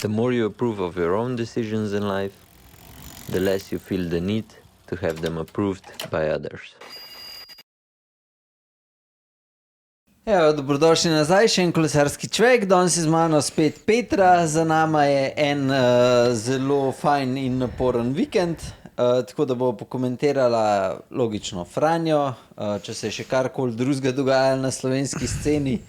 The more you approve of your own decisions in life, the less you feel the need to have them approved by others. Evo, dobrodošli nazaj, še en kolesarski človek, danes je z mano spet Petra, za nama je en zelo fajn in naporen vikend, tako da bo pokomentirala logično Franjo, če se je še karkoli drugega dogajalo na slovenski sceni,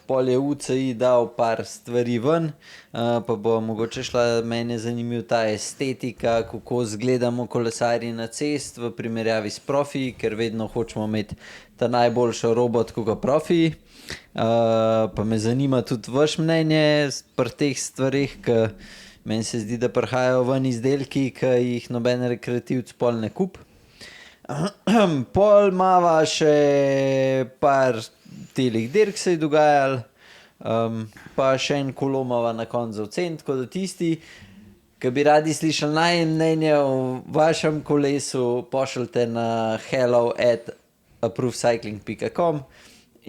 pol je UCI dal par stvari ven, pa bo mogoče šla, mene zanimiv ta estetika, kako zgledamo kolesarji na cest v primerjavi s profi, ker vedno hočemo imeti ta najboljšo robot kot profi, pa me zanima tudi vaš mnenje pri teh stvarih, ker meni se zdi, da prihajajo ven izdelki, ki jih noben rekreativc pol ne kup. Pol mava še par telih dirk se je dogajal, pa še en kolo mava na koncu ocen, tako da tisti, ki bi radi slišali najmnenje o vašem kolesu, pošljite na hello@approvecycling.com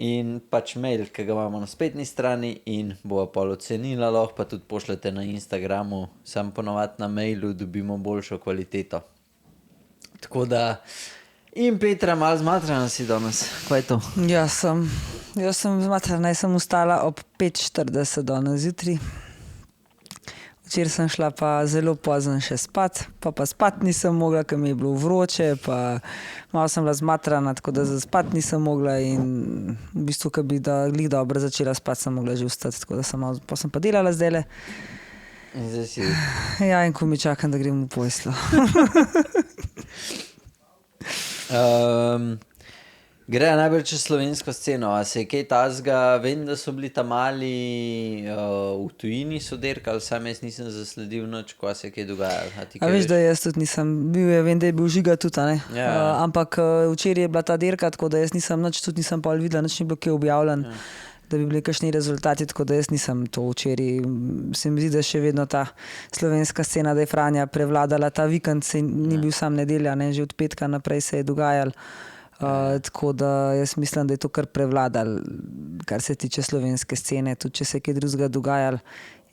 in pač mail, ki ga imamo na spletni strani in bova pol ocenila, lahko pa tudi pošljete na Instagramu, sam ponovadi na mailu dobimo boljšo kvaliteto. Tako da, in Petra, malo zmatrana si danes, kaj je to? Jaz sem zmatrana, jaz sem ustala ob 5:40 danes zjutraj. Včeraj sem šla pa zelo pozno še spat, pa spat nisem mogla, ker mi je bilo vroče, pa malo sem bila zmatrana, tako da za spat nisem mogla in v bistvu, ker bi glih dobro začela spat, sem mogla že vstati, tako da pa sem pa delala zdajle. In zdaj si... Ja, in ko mi čakam, da grem v posteljo. Grejo najbolj čez slovensko sceno, a se je kaj tazga, vem, da so bili ta mali v tujini so dirkali, sam jaz nisem zasledil nič, ko se je kaj dogajalo. A veš, da jaz tudi nisem, vem, da je bil Žiga tudi, ne? Ja. Ampak včeraj je bila ta dirka, tako da jaz nisem nič, tudi nisem pol videla, nič ni bilo kaj objavljen, da bi bili kakšni rezultati, tako da jaz nisem to včeraj, se mi zdi, da še vedno ta slovenska scena, da je Franja prevladala ta vikend, se ni bil sam nedelja, ne, že od petka naprej se je dogajal, tako da jaz mislim, da je to kar prevladal, kar se tiče slovenske scene, tudi če se je kaj drugega dogajal,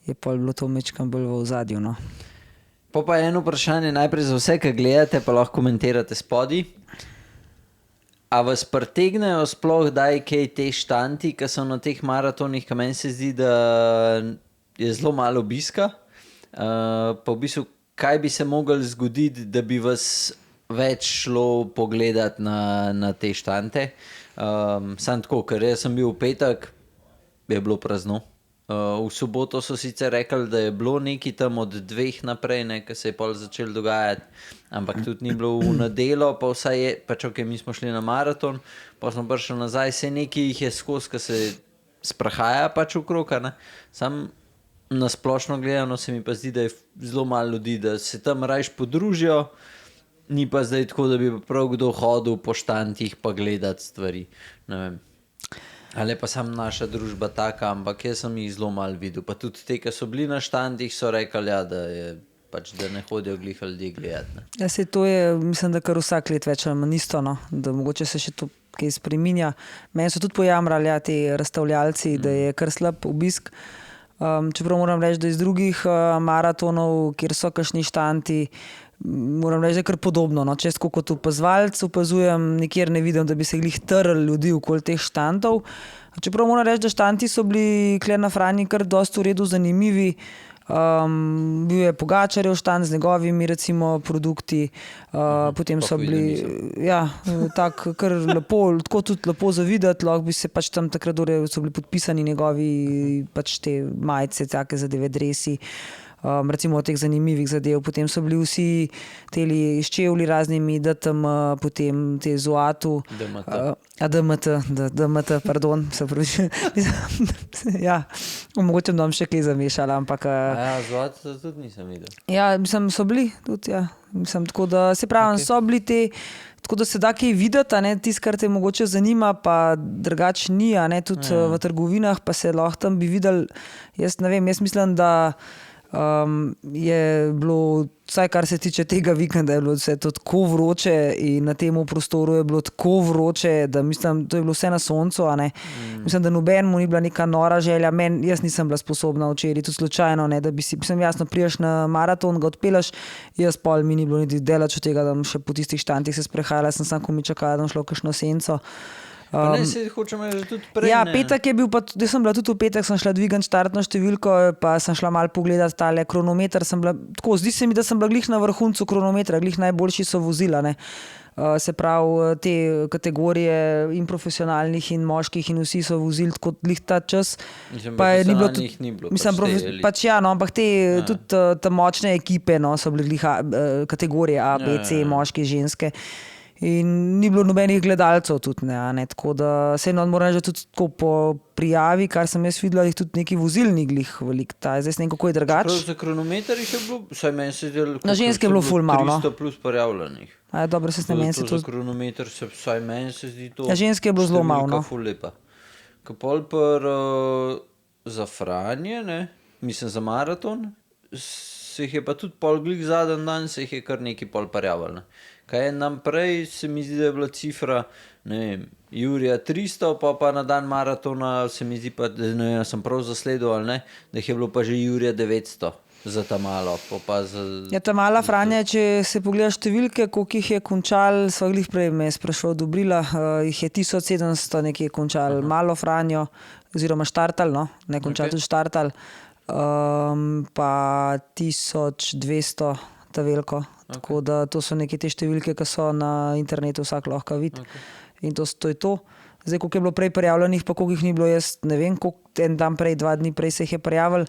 je pol bilo to mečkam bolj v ozadju, no. Pa eno vprašanje najprej za vse, ki gledate, pa lahko komentirate spodaj. A vas pritegnejo sploh daj kaj te štanti, ki so na teh maratonih, ki meni se zdi, da je zelo malo obiska, pa v bistvu, kaj bi se moglo zgoditi, da bi vas več šlo pogledati na te štante. Sam tako, ker jaz sem bil v petek, je bilo prazno. V soboto so sicer rekli, da je bilo nekaj tam od 2 naprej, ne, ki se je pol začelo dogajati, ampak tudi ni bilo v nedeljo, pa vsaj je, pač ok, mi smo šli na maraton, pa smo prišli nazaj, se nekaj jih je skozi, ki se sprehaja pač okrog, ne. Sam na splošno gledano se mi pa zdi, da je zelo malo ljudi, da se tam rajš podružijo, ni pa zdaj tako, da bi prav kdo hodil po štantih pa gledati stvari, ne vem. Ali pa sam naša družba taka, ampak jaz sem jih zelo malo videl. Pa tudi te, ki so bili na štandih, so rekli, ja, da je pač, da ne hodijo glih ljudi gledati. Ne. Ja, se to je, mislim, da kar vsak let več ali manj isto, no, da mogoče se še to kaj spreminja. Meni so tudi pojamrali, ja, ti razstavljalci, da je kar slab obisk. Čeprav moram reči, da iz drugih maratonov, kjer so kakšni štanti, moram reči, da je kar podobno, no. Če kot opazovalec opazujem, nikjer ne vidim, da bi se glih trli ljudi okoli teh štantov. Čeprav moram reči, da štanti so bili kle na Franji kar dosti v redu zanimivi. Bil je Pogačarjev štant z njegovimi recimo produkti, potem so bili tako kar lepo, tako tudi lepo za videti, lahko bi se pač tam takrat so bili podpisani njegovi pač te majice, take zadeve, dresi, recimo od teh zanimivih zadev, potem so bili vsi teli ščevli raznimi DTM, potem te Zoatu, DMT, pardon, se pravi, ja, mogoče bom še kaj zamešala, ampak... Ja, Zoatu tudi nisem videl. Ja, mislim, so bili tudi, ja, mislim, tako da se pravim, so bili te, tako da se da kaj videti, a ne, tisto, kar te mogoče zanima, pa drugače ni, a ne, tudi v trgovinah, pa se lahko tam bi videli, jaz ne vem, jaz mislim, da je bilo, vsaj kar se tiče tega vikenda, je bilo vse to tako vroče in na tem prostoru je bilo tako vroče, da mislim, to je bilo vse na soncu, a ne. Mislim, da nobenemu ni bila neka nora želja, jaz nisem bila sposobna včeraj, tudi slučajno, ne, da bi si, mislim, jasno, priješ na maraton, ga odpelaš, jaz pol mi ni bilo niti delač od tega, da bom še po tistih štantih se sprehajala, sem samo, ko mi čakala, da bom šla v kakšno senco. Pa ne, se hočem že tudi prej. Ja, ne. petek je bil, pa tudi sem bila tudi v petek, sem šla dvigant štartno številko, pa sem šla malo pogledat tale kronometer, sem bila, tako, zdi se mi, da sem bila glih na vrhuncu kronometra, glih najboljši so vozila, ne. Se pravi, te kategorije in profesionalnih in moških in vsi so vozili tako glih ta čas. Mislim, Pa je ni bilo profesionalnih ni bilo, mislim, pač te pač ja, no, ampak te tudi te močne ekipe, no, so bile glih kategorije A, B, C, moški, ženske. In ni bilo nobenih gledalcev tudi, ne, a ne, tako da se moram reči, da tudi tako po prijavi, kar sem jaz videla, jih tudi neki vozilni glih veliko, zdaj ne vem, kako je drugače. Prav za kronometer jih je bilo, vsaj meni se zdelo, Na ženske je bilo ful malo, no. 300 plus prijavljenih. A je dobro, se meni se to to. za kronometer se, vsaj meni se zdi to. Ja, ženske je bilo zelo malo, no. številka ful lepa. Ko pol za Franje, ne, mislim za maraton, se jih je pa tudi pol glih zadnji dan, se jih je kar nekaj pol prijavljeno. Kaj je nam prej, se mi zdi, da je bila cifra, ne vem, Jurija 300, pa na dan maratona se mi zdi pa, ne vem, sem prav zasledil ali ne, da jih je bilo pa že Jurija 900 za ta malo. Pa za... Ja, ta mala Franja, če se pogledaš številke, koliko jih je končal, sva glih prej me je sprašal, dobrila, jih je 1700 nekje končal malo Franjo, oziroma štartal, no, ne končal, tudi štartal, pa 1200 ta veliko. Tako da to so neke te številke, ki so na internetu, vsak lahko vidi. In to je to. Zdaj, koliko je bilo prej prijavljenih, pa koliko jih ni bilo, jaz ne vem, koliko en dan prej, 2 dni prej se jih je prijavil.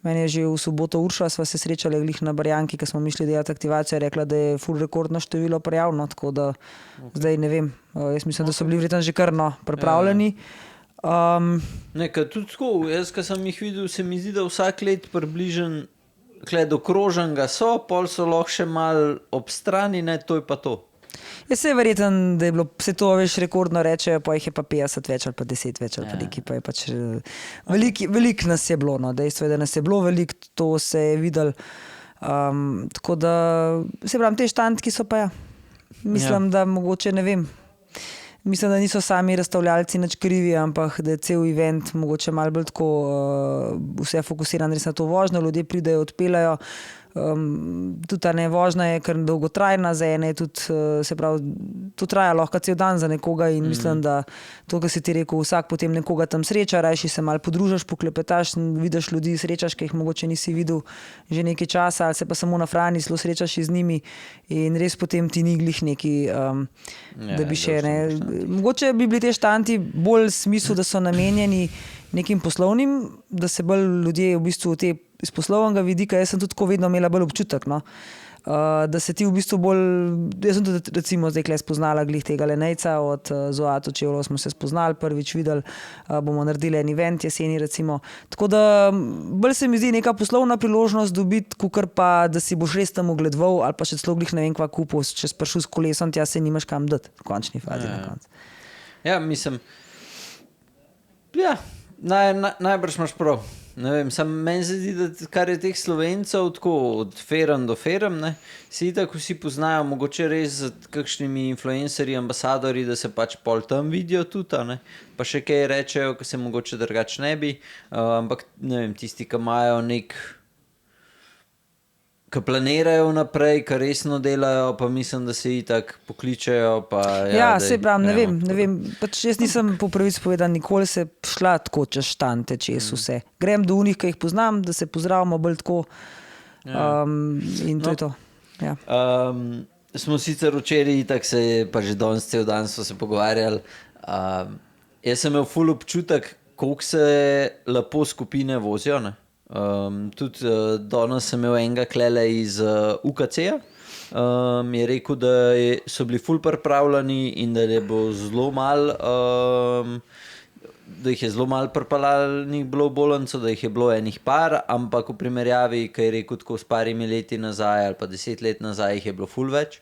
Meni je že v soboto Urša, sva se srečali glih na Barjanki, ko smo mišli delati aktivacijo, rekla, da je ful rekordno število prijavljeno, tako da zdaj ne vem. Jaz mislim, da so bili verjetno že kar pripravljeni. Ne, tudi tako, jaz, ko sem jih videl, se mi zdi, da vsak let približen kled okroženega so, pol so lahko še malo ob strani, ne, to je pa to. Jaz se je verjetno, da je bilo vse to, veš, rekordno rečejo, pa jih je pa 50 več ali pa 10 več ali pa neki, pa je pač veliko nas je bilo, no, dejstvo je, da nas je bilo veliko, to se je videl, tako da, se pravim, te štantki so pa ja, mislim, da mogoče, ne vem, mislim, da niso sami razstavljalci nič krivi, ampak da je cel event mogoče malo bolj tako vse fokusiran res na to vožnjo, ljudje pridejo, odpeljajo, tudi ta ne vožnja je kar dolgotrajna, za ene je tudi, se pravi, to traja lahko cel dan za nekoga in mislim, da to, kar si ti rekel, vsak potem nekoga tam sreča, rajši se malo podružaš, poklepetaš, vidiš ljudi, srečaš, ki jih mogoče nisi videl že nekaj časa, ali se pa samo na Frani zelo srečaš z njimi in res potem ti ni glih neki, da bi še ne, mogoče bi bili te štanti bolj smislu, da so namenjeni nekim poslovnim, da se bolj ljudje v bistvu te iz poslovnega vidika, jaz sem tudi tako vedno imela bolj občutek, no, da se ti v bistvu bolj, jaz sem tudi recimo zdaj spoznala glih tega Lenejca od Zoato Čevlo, smo se spoznali, prvič videli, bomo naredili en event jeseni recimo, tako da bolj se mi zdi neka poslovna priložnost dobiti, kakor pa, da si boš res tam ogledoval ali pa še celo glih ne vem kva kupil, če si prišel s kolesom, tja se nimaš kam dati v končni fazi na koncu. Ja, mislim, ja, najbrž imaš prav. Ne vem, samo meni se zdi, da kar je teh Slovencev tako od ferem do ferem, ne, se itak vsi poznajo, mogoče res z kakšnimi influencerji, ambasadori, da se pač pol tam vidijo tudi, ne, pa še kaj rečejo, ki se mogoče drugače ne bi, ampak ne vem, tisti, ki imajo ki planirajo naprej, ki resno delajo, pa mislim, da se itak pokličejo, pa ja, se pravim, ne vem, pač jaz nisem po pravici povedala, nikoli se šla tako čez štante, čez vse. Grem do unih, ki jih poznam, da se pozdravimo bolj tako, in to je to. Ja. Smo sicer včeraj, itak se je, pa že danes cel dan smo se pogovarjali, jaz sem imel ful občutek, koliko se lepo skupine vozijo, ne. Tudi danes sem imel enega klele iz UKC-ja, je rekel, da so bili ful pripravljeni in da je bilo zelo malo, da jih je zelo malo pripeljalnih bilo bolencev, da jih je bilo enih par, ampak v primerjavi, ki je rekel tako s parimi leti nazaj ali pa 10 let nazaj, jih je bilo ful več.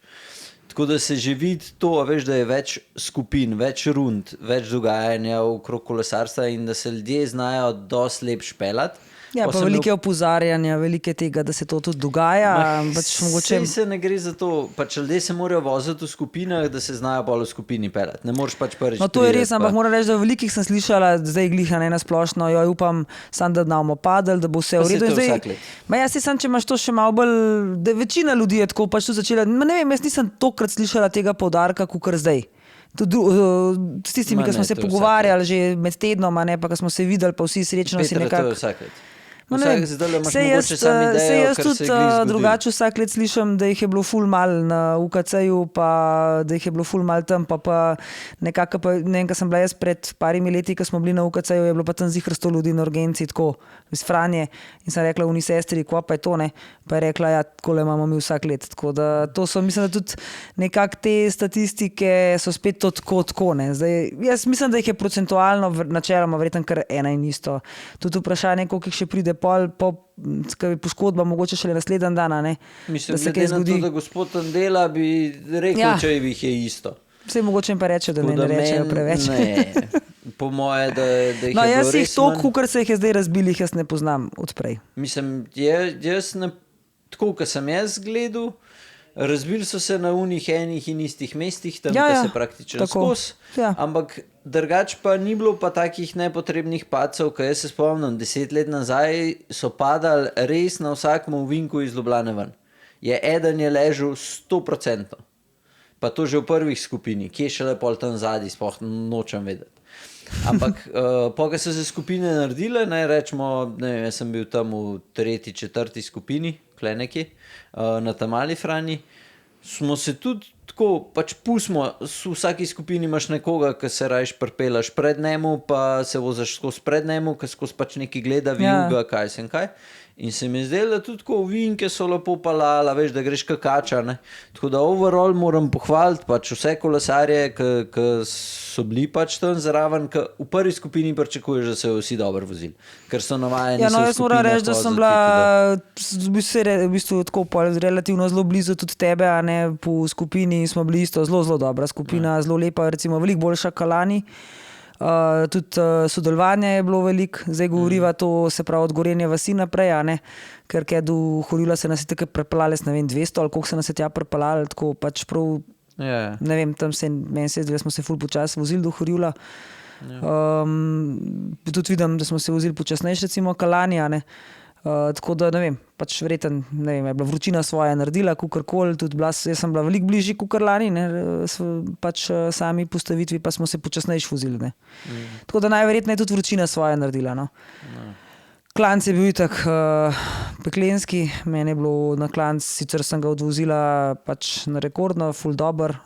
Tako da se že vidi to, veš, da je več skupin, več rund, več dogajanja okrog kolesarstva in da se ljudje znajo dosti lep špelat. Ja, pa velike opozarjanja, velike tega, da se to tudi dogaja. Sej se ne gre za to, pač ljudje se morajo voziti v skupinah, da se znajo bolj v skupini peljati. Ne moreš pač prvič. No, to je res, ampak moram reči, da velikih sem slišala, zdaj gliha ne na splošno, jo upam, sam da bomo padali, da bo vse v redu. Jaz sem, če imaš to še malo bolj, da večina ljudi je tako pač to začela, ne vem, jaz nisem tokrat slišala tega poudarka, kakor zdaj. S tistimi, ki smo se pogovarjali že med tednom, ne, pa ko smo se videli, pa vsi srečno si nekako. Sej jaz tudi drugače vsak let slišim, da jih je bilo ful mal na UKC-ju, pa da jih je bilo ful mal tam, pa nekako, ne vem, ko sem bila jaz pred parimi leti, ko smo bili na UKC-ju, je bilo pa tam zihr 100 ljudi na urgenci, tako, iz Franje, in sem rekla uni sestri, kva pa je to, ne, pa je rekla, ja, takole imamo mi vsak let, tako da to so, mislim, da tudi nekako te statistike so spet to tako, ne, zdaj, jaz mislim, da jih je procentualno načeloma verjetno kar ena in isto, tudi vprašanje, koliko jih še pride po poškodba, mogoče šele naslednji dan, ne? Mislim, da se kaj zgodi. Da gospod Andela bi rekel, če jih je isto. Vse mogoče jim pa reče, da ne rečejo preveč. Ne, po moje, da jih je bilo res manj. Jaz jih toliko, kar se jih je zdaj razbilih, jaz ne poznam odprej. Mislim, jaz tako, ko sem jaz gledal, razbili so se na unih enih in istih mestih, tam pa se praktično skos, ampak drugač pa ni bilo pa takih nepotrebnih padcev, ko jaz se spomnim, 10 let nazaj so padali res na vsakem ovinku iz Ljubljane ven. Eden je ležal 100%. Pa to že v prvih skupini, kje šele pol tam zadnji, sploh nočem vedeti. Ampak po, ko so se skupine naredile, ne rečemo, ne vem, jaz sem bil tam v 3., 4. skupini, kle nekje, na Tamali Franji, smo se tudi tako, pač pustimo, v vsaki skupini imaš nekoga, ki se rajš pripelaš pred njemu, pa se vozaš skozi pred njemu, ki skozi pač neki gleda vijuga, kaj sem kaj. In se mi je zdelo, da tudi tako vinke so lepo palala, veš, da greš kakača, ne. Tako da overall moram pohvaliti pač vse kolesarje, ki so bili pač tam zraven, ki v prvi skupini pričakuješ, da se vsi dobro vozili. Ker so navajeni ja, no, jaz moram reči, da sem bila v bistvu tako relativno zelo blizu tudi tebe, a ne, po skupini smo bili isto zelo dobra skupina, zelo lepa, recimo veliko boljša kalani. Tudi sodelovanje je bilo veliko, zdaj govoriva to, se pravi od Gorenje vasi naprej, a ne, ker do Horjula se nas je tako prepeljali, ne vem, 200 ali koliko se nas je tja prepeljali, tako pač prav, ne vem, tam meni se zdi, da smo se ful počas vozili do Horjula. Tudi vidim, da smo se vozili počasnejš, recimo Kalani, a ne. Tako da ne vem, pač verjetno, ne vem, je bila vročina svoja naredila, kakorkoli, tudi jaz sem bila veliko bližji kakor lani, ne, pač sami postavitvi, pa smo se počasnejš vozili, ne. Tako da najverjetneje tudi vročina svoja naredila, no. Klanc je bil itak peklenski, meni je bilo na klanc, sicer sem ga odvozila pač na rekordno, ful dober,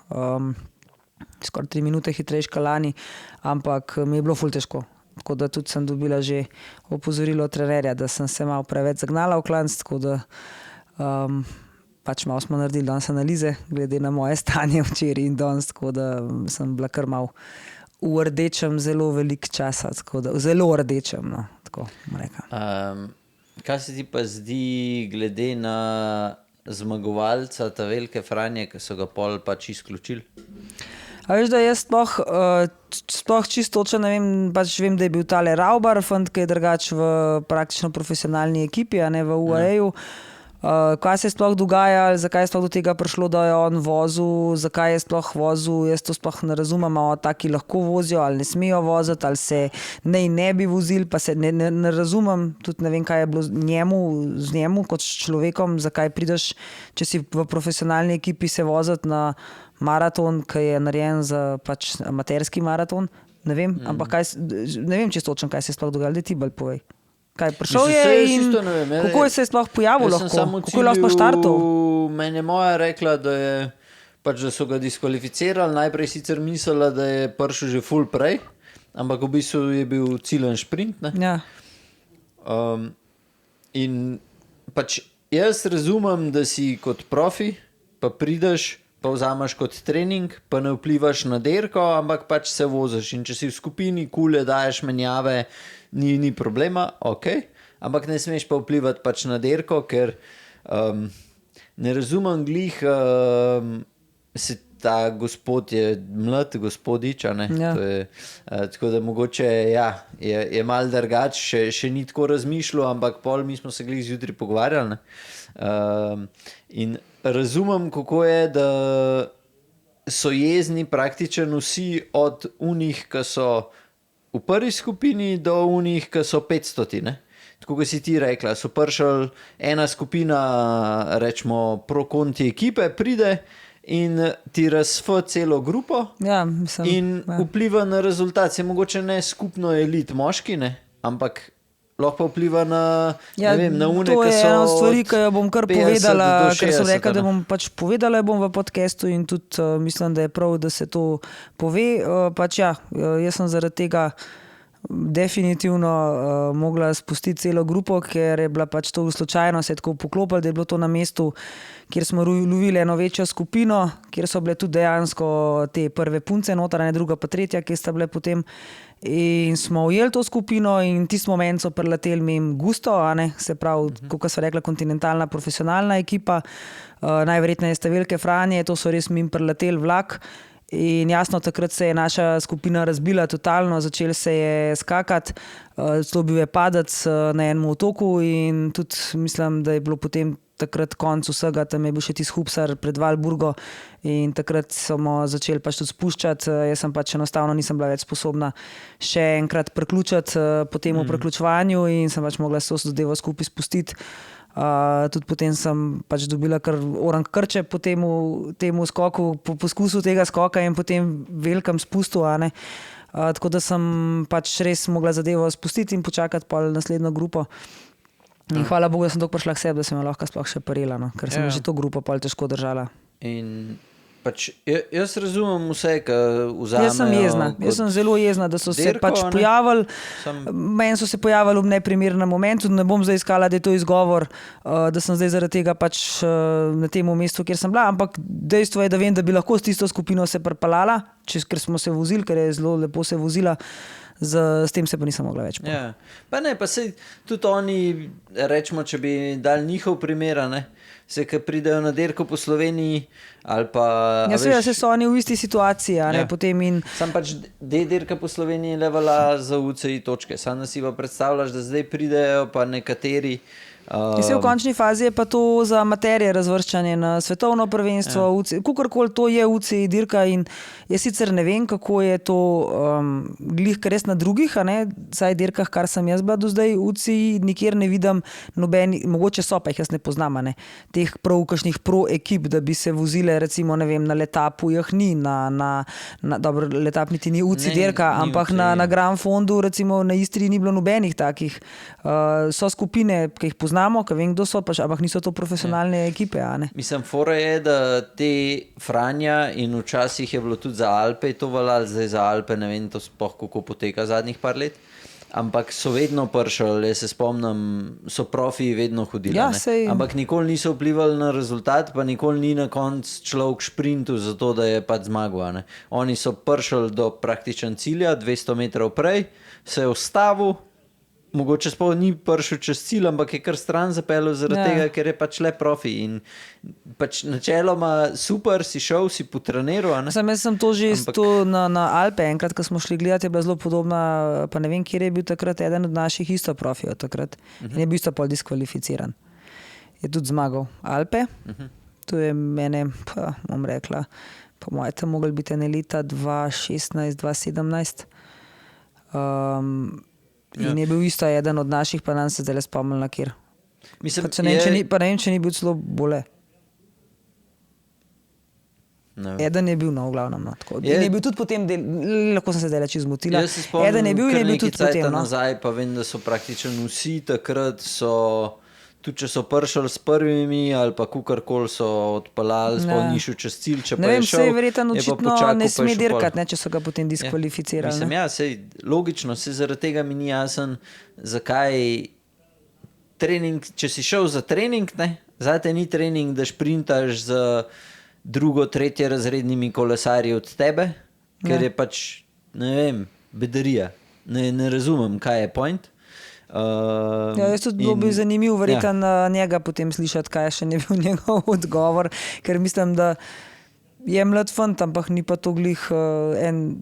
skoraj 3 minute hitrejš Kalani, ampak mi je bilo ful težko. Tako da tudi sem dobila že opozorilo od trenerja, da sem se malo preveč zagnala v klanc, tako da pač malo smo naredili danes analize, glede na moje stanje včeraj in danes, tako da sem bila kar malo v rdečem zelo veliko časa, tako da zelo rdečem, no, tako rekam. Kaj se ti pa zdi glede na zmagovalca ta velike Franje, ki so ga pol pač izključili? A veš, da jaz sploh čisto točno ne vem, pač vem, da je bil tale Raubar, fant, ki je drugač v praktično profesionalni ekipi, a ne v UAE-ju. Kaj se je sploh dogajalo, zakaj je sploh do tega prišlo, da je on vozil, zakaj je sploh vozil, jaz to sploh ne razumem, taki lahko vozijo ali ne smejo voziti, ali se ne bi vozili, pa se ne razumem, tudi ne vem, kaj je bilo z njemu kot človekom, zakaj prideš, če si v profesionalni ekipi se voziti na maraton, ki je narejen za pač amaterski maraton, ne vem, ampak ne vem čisto točno, kaj se je sploh dogajalo, da ti bolj povej. Kaj prišel je in kako je se sploh pojavil lahko, kako je lahko štartov? Meni je moja rekla, da je pač, da so ga diskvalificirali, najprej sicer mislila, da je prišel že ful prej, ampak v bistvu je bil ciljen šprint, ne? Ja. In pač jaz razumem, da si kot profi, pa prideš, pa vzameš kot trening, pa ne vplivaš na dirko, ampak pač se voziš in če si v skupini kule, daješ menjave, ni problema, ok, ampak ne smeš pa vplivati pač na dirko, ker ne razumem glih, ta gospod je mlad gospodič, a ne? Ja. To je, tako da mogoče je mal drugač, še ni tako razmišljal, ampak pol mi smo se glih zjutraj pogovarjali, ne? In razumem, kako je, da so jezni praktično vsi od unih, ki so v prvi skupini, do unih, ki so 500, ne? Tako kot si ti rekla, so prišli ena skupina, rečemo, pro-konti ekipe, pride in ti razfa celo grupo Ja, mislim, in vpliva na rezultat. Se mogoče ne skupno elit moški, ne? Ampak lahko pa vpliva na, Ja, ne vem, na une, to ki je so ena od stvari, ki jo bom kar 50 povedala, do ker sem 60, rekla, da ne. bom pač povedala bom v podcastu in tudi mislim, da je prav, da se to pove. Pač ja, jaz sem zaradi tega definitivno mogla spustiti celo grupo, ker je bila pač to slučajno, se je tako poklopilo, da je bilo to na mestu, kjer smo lovili eno večjo skupino, kjer so bile tudi dejansko te prve punce noter, ne druga pa tretja, ki sta bile potem. In smo ujeli to skupino in tisti moment so preleteli mim gusto, a ne, se pravi, kot so rekla, kontinentalna profesionalna ekipa, najverjetneje sta velike Franje, to so res mim preleteli vlak. In jasno, takrat se je naša skupina razbila totalno, začel se je skakati, celo bil je padec na enem otoku in tudi mislim, da je bilo potem takrat konc vsega, tam je bil še tisti Hupsar pred Valburgo in takrat smo začeli pač tudi spuščati, jaz sem pač enostavno nisem bila več sposobna še enkrat preključati po tem preključevanju in sem pač mogla se to zadevo skupaj spustiti. Tudi potem sem pač dobila kar orang krče po temu skoku, po poskusu tega skoka in potem velikem spustu, a ne. Tako da sem pač res mogla zadevo spustiti in počakati pol naslednjo grupo. In hvala Bogu, da sem tako prišla k sebi, da sem jo lahko sploh še parila, no, ker sem že to grupo pol težko držala. In pač jaz razumem vse, ki vzamejo. Jaz sem jezna, jaz sem zelo jezna, da so se dirko, pač ne? pojavili, meni so se pojavili v neprimernem momentu, ne bom zdaj iskala, da je to izgovor, da sem zdaj zaradi tega pač na tem mestu, kjer sem bila, ampak dejstvo je, da vem, da bi lahko s tisto skupino se prepalala, ker smo se vozili, ker je zelo lepo se vozila, s tem se pa nisem mogla več. Ja. Pa ne, pa sej tudi oni, rečemo, če bi dali njihov primer, ne, se ki pridejo na dirko po Sloveniji ali pa... Ja, seveda se so oni v isti situaciji, a ne, potem in... Sam pač dirka po Sloveniji levala za UCI točke. Sam da si pa predstavljaš, da zdaj pridejo pa nekateri... V končni fazi je pa to za amaterje razvrščanje na svetovno prvenstvo, kakorkoli to je UCI dirka in jaz sicer ne vem, kako je to glih res na drugih, a ne, saj dirkah, kar sem jaz bila do zdaj, UCI nikjer ne vidim nobeni, mogoče so, pa jih jaz ne poznam, a ne, teh prav kakšnih pro ekip, da bi se vozile recimo, ne vem, na Letapu, ni dobro, Letap niti ni UCI dirka, ampak na Grand Fondu, recimo na Istri ni bilo nobenih takih, so skupine, ki jih poznam, ker vem, kdo so, ampak niso to profesionalne ekipe, a ne. Mislim, fora je, da te Franja in včasih je bilo tudi za Alpe to valjalo, zdaj za Alpe ne vem to sploh, kako poteka zadnjih par let, ampak so vedno prišli, jaz se spomnim, so profiji vedno hodili, ampak nikoli niso vplivali na rezultat, pa nikoli ni na konc človek šprintu za to, da je pač zmagal, ne. Oni so prišli do praktičen cilja, 200 metrov prej, se je ustavil, mogoče sploh ni prišel čez cilj, ampak je kar stran zapeljal zaradi tega, ker je pač le profi in pač načeloma super si šel, si potreniral, a ne? Jaz sem to že na Alpe, enkrat, ko smo šli gledati, je bila zelo podobna, pa ne vem, kjer je bil takrat eden od naših isto profijev takrat in je bil isto pol diskvalificiran. Je tudi zmagal Alpe, to je mene, pa bom rekla, po moje tam mogli biti ene leta 2016, 2017. In je bil isto eden od naših, pa nam se zdaj spomnil na kjer. Mislim, pa ne vem, če ni bil celo bole. Eden je bil, no, v glavnem, no, tako. In je bil tudi potem, lahko sem se zdaj reči zmotila. Jaz se spomnim, eden je bil in je bil tudi potem, no. nazaj, pa vem, da so praktično vsi takrat so, tudi če so prišli s prvimi ali pa kukorkoli so odpeljali, sploh ni šel čez cilj, če pa je šel. Ne vem, se je verjetno očitno ne sme dirkati, če so ga potem diskvalificirali. Mislim, sej logično, se zaradi tega mi ni jasen, zakaj trening, če si šel za trening, ne, zate ni trening, da šprintaš z drugo, tretje razrednimi kolesarji od tebe, ker je pač, ne vem, bedarija. Ne razumem, kaj je point. Jaz tudi bilo bi zanimiv verjetno njega potem slišati, kaj še ne bil njegov odgovor, ker mislim, da je mlad fant, ampak ni pa to glih en,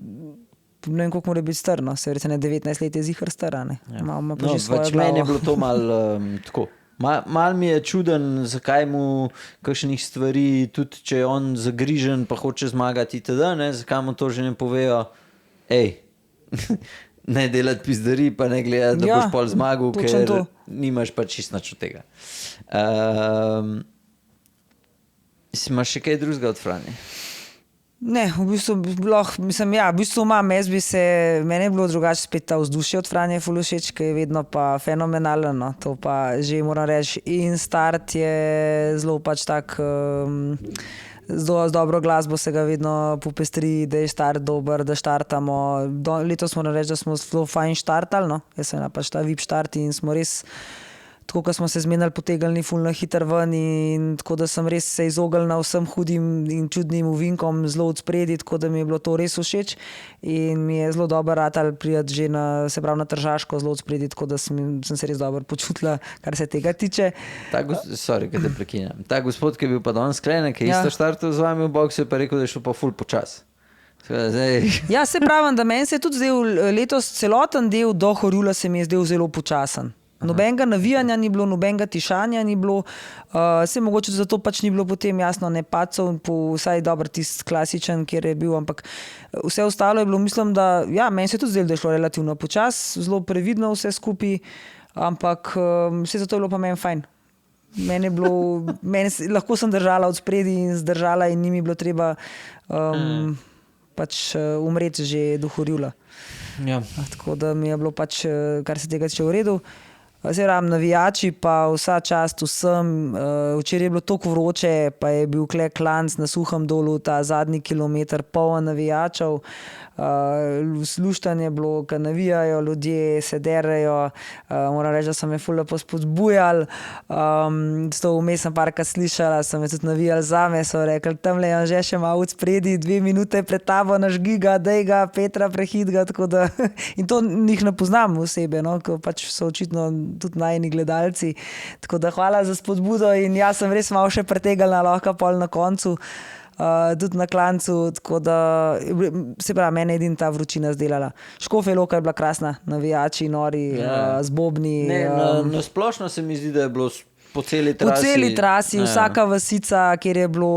ne vem, koliko mora biti star, no, se verjetno 19 let je zihar star, ne. Malo ima pa že svojo pač meni je glavo. bilo to malo tako. Mal mi je čuden, zakaj mu kakšnih stvari, tudi če je on zagrižen pa hoče zmagati itd., ne, zakaj mu to že ne povejo, ne delati pizdari, pa ne gledati, da Ja, boš pol zmagal, točno ker to. nimaš pa čisto nič od tega. Imaš še kaj drugega od Franje? Ne, v bistvu lahko, mislim, ja, v bistvu imam, meni je bilo drugače spet ta vzdušje od Franje ful všeč, ki je vedno pa fenomenalno, no, to pa že moram reči, in start je zelo pač tak, z dobro glasbo se ga vedno popestri, da je štart dober, da štartamo, letos moram reči, da smo zelo fajn štartali, no, jaz sem pač ta VIP štart in smo res, tako kot smo se zmenili, potegnili ful na hiter ven in tako da sem res se izognil vsem hudim in čudnim ovinkom zelo od spredi, tako da mi je bilo to res všeč in mi je zelo dobro ratal prijeti že na, se pravi na Tržaško zelo od spredi, tako da sem se res dobro počutila, kar se tega tiče. Sorry, da te prekinjam. Ta gospod, ki je bil pa danes Klenek, ki je Ja. isto štartal z vami v boksu, je pa rekel, da je šel pa ful počas. Zdaj, Ja, se pravim, da meni se je tudi zdel letos celoten del do Horjula se mi je zdel zelo počasen. Nobenega navijanja ni bilo, nobenega tišanja ni bilo, se mogoče zato pač ni bilo potem jasno ne pacov, vsaj dobro tisti klasičen, kjer je bil, ampak vse ostalo je bilo, mislim, da ja, meni se je tudi zdelo, da je šlo relativno počas, zelo previdno vse skupaj, ampak vse zato je bilo pa meni fajn. Meni je bilo, lahko sem držala od spredi in zdržala in ni mi bilo treba pač umreti že do Horjula. ja. Tako da mi je bilo pač, kar se tega tiče, v redu. Zdaj ram navijači, pa vsa čast vsem. Včeraj je bilo toliko vroče, pa je bil klanc na Suhem dolu, ta zadnji kilometer poln navijačev. Luštanje je bilo, ko navijajo, ljudje se derajo. Moram reči, da so me ful lepo spodbujali. To vmes sem parkrat slišala, so me tudi navijali zame, so rekli, tamle je Anže še malo od spredi, 2 minute pred tabo naš giga, dej ga, Petra prehit ga, tako da in to njih ne poznam osebe, no, ko pač so očitno tudi najni gledalci, tako da hvala za spodbudo in jaz sem res malo še pretegala, lahko pol na koncu, tudi na klancu, tako da se pravi, mene je edin ta vročina zdelala. Škofja Loka je bila krasna, navijači, nori, z bobni. Ne, na splošno se mi zdi, da je bilo po celi Po trasi. celi trasi, Ja. vsaka vasica, kjer je bilo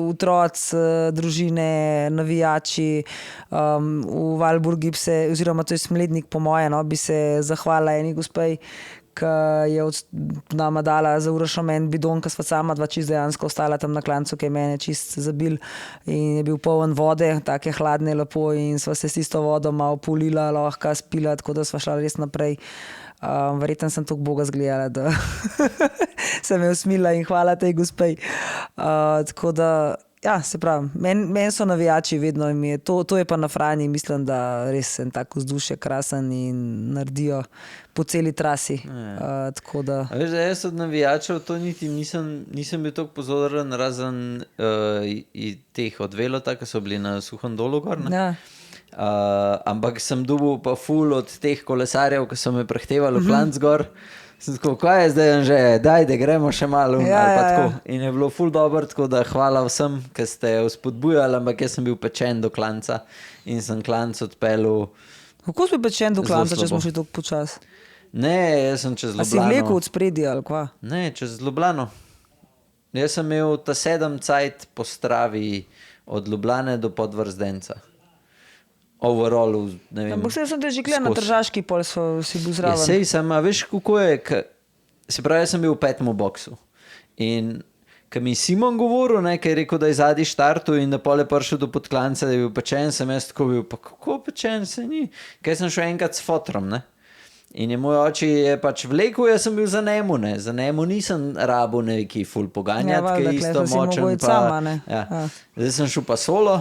otroci, družine, navijači, v Valburgi bi se, oziroma to je Smlednik po moje, no, bi se zahvalila eni gospej, ki je od nama dala za Urošom en bidon, ki sva sama dva čist dejansko ostala tam na klancu, ki je mene čist zabil in je bil poln vode, take hladne lepo in sva se s tisto vodo malo polila, lahko spila, tako da sva šla res naprej. Verjetno sem toliko Boga zgledala, da sem je usmila in hvala tej gospej. Tako da, ja, se pravi, meni so navijači vedno in to je pa na Franji, mislim, da res en tak vzdušje krasen in naredijo po celi trasi. Tako da... A veš, da jaz od navijačev to niti nisem bil toliko pozoren, razen teh od Velota, ki so bili na Suhem dolu gor. Ne? Ja. Ampak sem dobil pa ful od teh kolesarjev, ki so me prehtevali v klanc gor. Sem tako, kaj je zdaj že, daj, da gremo še malo. Ja, ali pa ja, tako. ja. In je bilo ful dobro, tako da hvala vsem, ki ste vzpodbujali, ampak jaz sem bil pečen do klanca in sem klanc odpeljal. Kako si pečen do Zelo klanca, če slabo. smo šli tako počas? Ne, jaz sem čez A si Ljubljano. vlekel od spredi ali kva? Ne, čez Ljubljano. Jaz sem imel ta 7 cajt po stravi od Ljubljane do Podvrzdenca. Overall, ne vem. Ampak sem te že gledal na skozi. Tržaški, pol si bil Ja, zraven. sej sem, a veš kako je, se pravi, jaz sem bil v 5. boksu in ko mi je Simon govoril, ne, ker je rekel, da je zadnji štartu in da pol je prišel do podklanca, da je bil pečen, sem jaz tako bil, pa kako pečen se ni, ker sem šel enkrat s fotrom, ne. In je moj oči je pač vlekel, jaz sem bil za njemu, ne. Za njemu nisem rabil neki ful poganjati, Ja, valjda, ki je tule isto si mogel močen. iti sama, ne. Ja. Ja. Zdaj sem šel pa solo,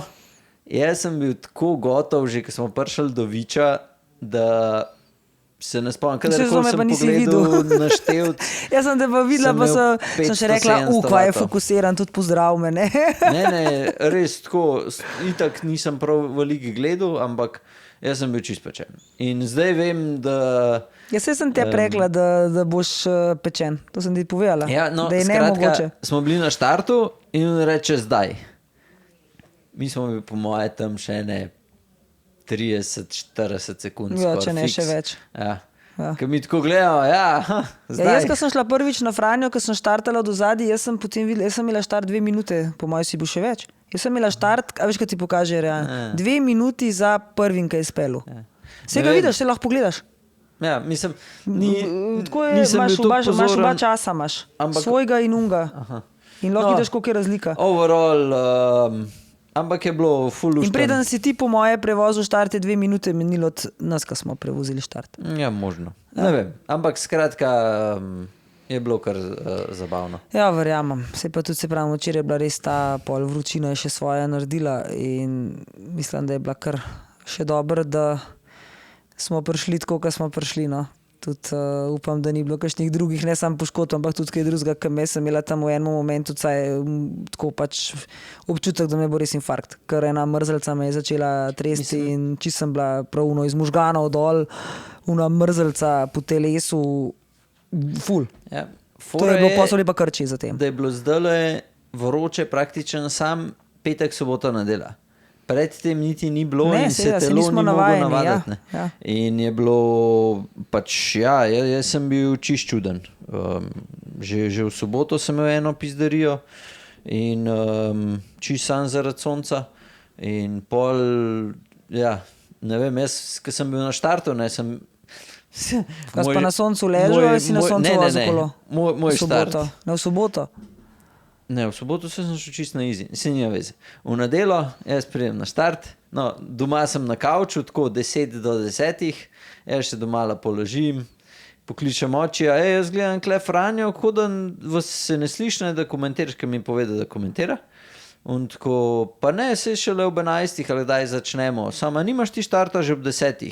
jaz sem bil tako gotov, že ko smo prišli do Viča, da se ne spomnim, Saj kadarkoli me pa sem nisi pogledal na števc. Jaz sem te pa videla, Sem pa imel sem še rekla, 500-700 kva je vatov. fokusiran, tudi pozdrav me, ne? Ne, res tako, itak nisem prav v ligi gledal, ampak jaz sem bil čist pečen. In zdaj vem, da... Jaz sem te rekla, da boš pečen, to sem ti povedala, Ja, no, da je skratka, nemogoče. smo bili na štartu in on reče zdaj. Mi smo bili po moje tam še ne 30-40 sekund. Ja, skoraj če ne fiks. še več. Ja. Ja. Ker mi tako gledamo, Ja, zdaj. jaz, ko sem šla prvič na Franjo, ko sem štartala do zadnji, jaz sem imela štart 2 minute, po mojem si bil še več. Jaz sem imela štart, a veš, kaj ti pokaže realno. 2 minuti za prvim, kaj je spelu. Vse Ne ga vem. vidiš, se lahko pogledaš. Ja, mislim, Tako je, nisem imaš bil toliko oba pozoren. časa, imaš Ampak- svojega in unga. In lahko No. vidiš, koliko je razlika. Overall, ampak je bilo full In luštno. preden si ti po moje prevozil štart, je 2 minute menilo od nas, ko smo prevozili štart. Ja, možno. Ne vem, ampak skratka je bilo kar zabavno. Ja, verjamem. Se pa tudi, se pravi, včeraj je bila res ta pol vročina, je še svoje naredila in mislim, da je bila kar še dobro, da smo prišli tako, kot smo prišli. No. Tudi upam, da ni bilo kakšnih drugih, ne samo poškodb, ampak tudi kaj drugega, ker me sem imela tam v enem momentu tako pač občutek, da me bo res infarkt. Ker ena mrzelca me je začela tresti in čisto sem bila pravno iz možganov dol, una mrzelca po telesu, ful. Ja, To je bilo posebej pa krči za tem. Da je bilo zdaj vroče praktično sam petek, sobota, nedela. Predtem niti ni bilo Ne, in seveda, se se telo nismo ni moglo navajeni, navaditi. ja, ja. In je bilo pač, ja, jaz sem bil čist čuden. Že v soboto sem imel eno pizdarijo in čist sam zaradi sonca in pol, ja, ne vem, jaz, ko sem bil na štartu, ne, sem... Kaj si pa na soncu ležal ali si na soncu vozil kolo? Moj V soboto. štart. Ne, v soboto. Ne, v soboto sem šel čisto na izi, se nima veze. V nedelo, jaz pridem na štart, no, doma sem na kavču, tako 10 do 10, jaz se doma položim, pokličem oči, jaz gledam kle Franjo, kot da vas se ne sliši, da komentiraš, ker mi pove, da komentira. In tako, pa ne, se šele ob 11 ali kdaj začnemo, sama nimaš ti štarta že ob 10.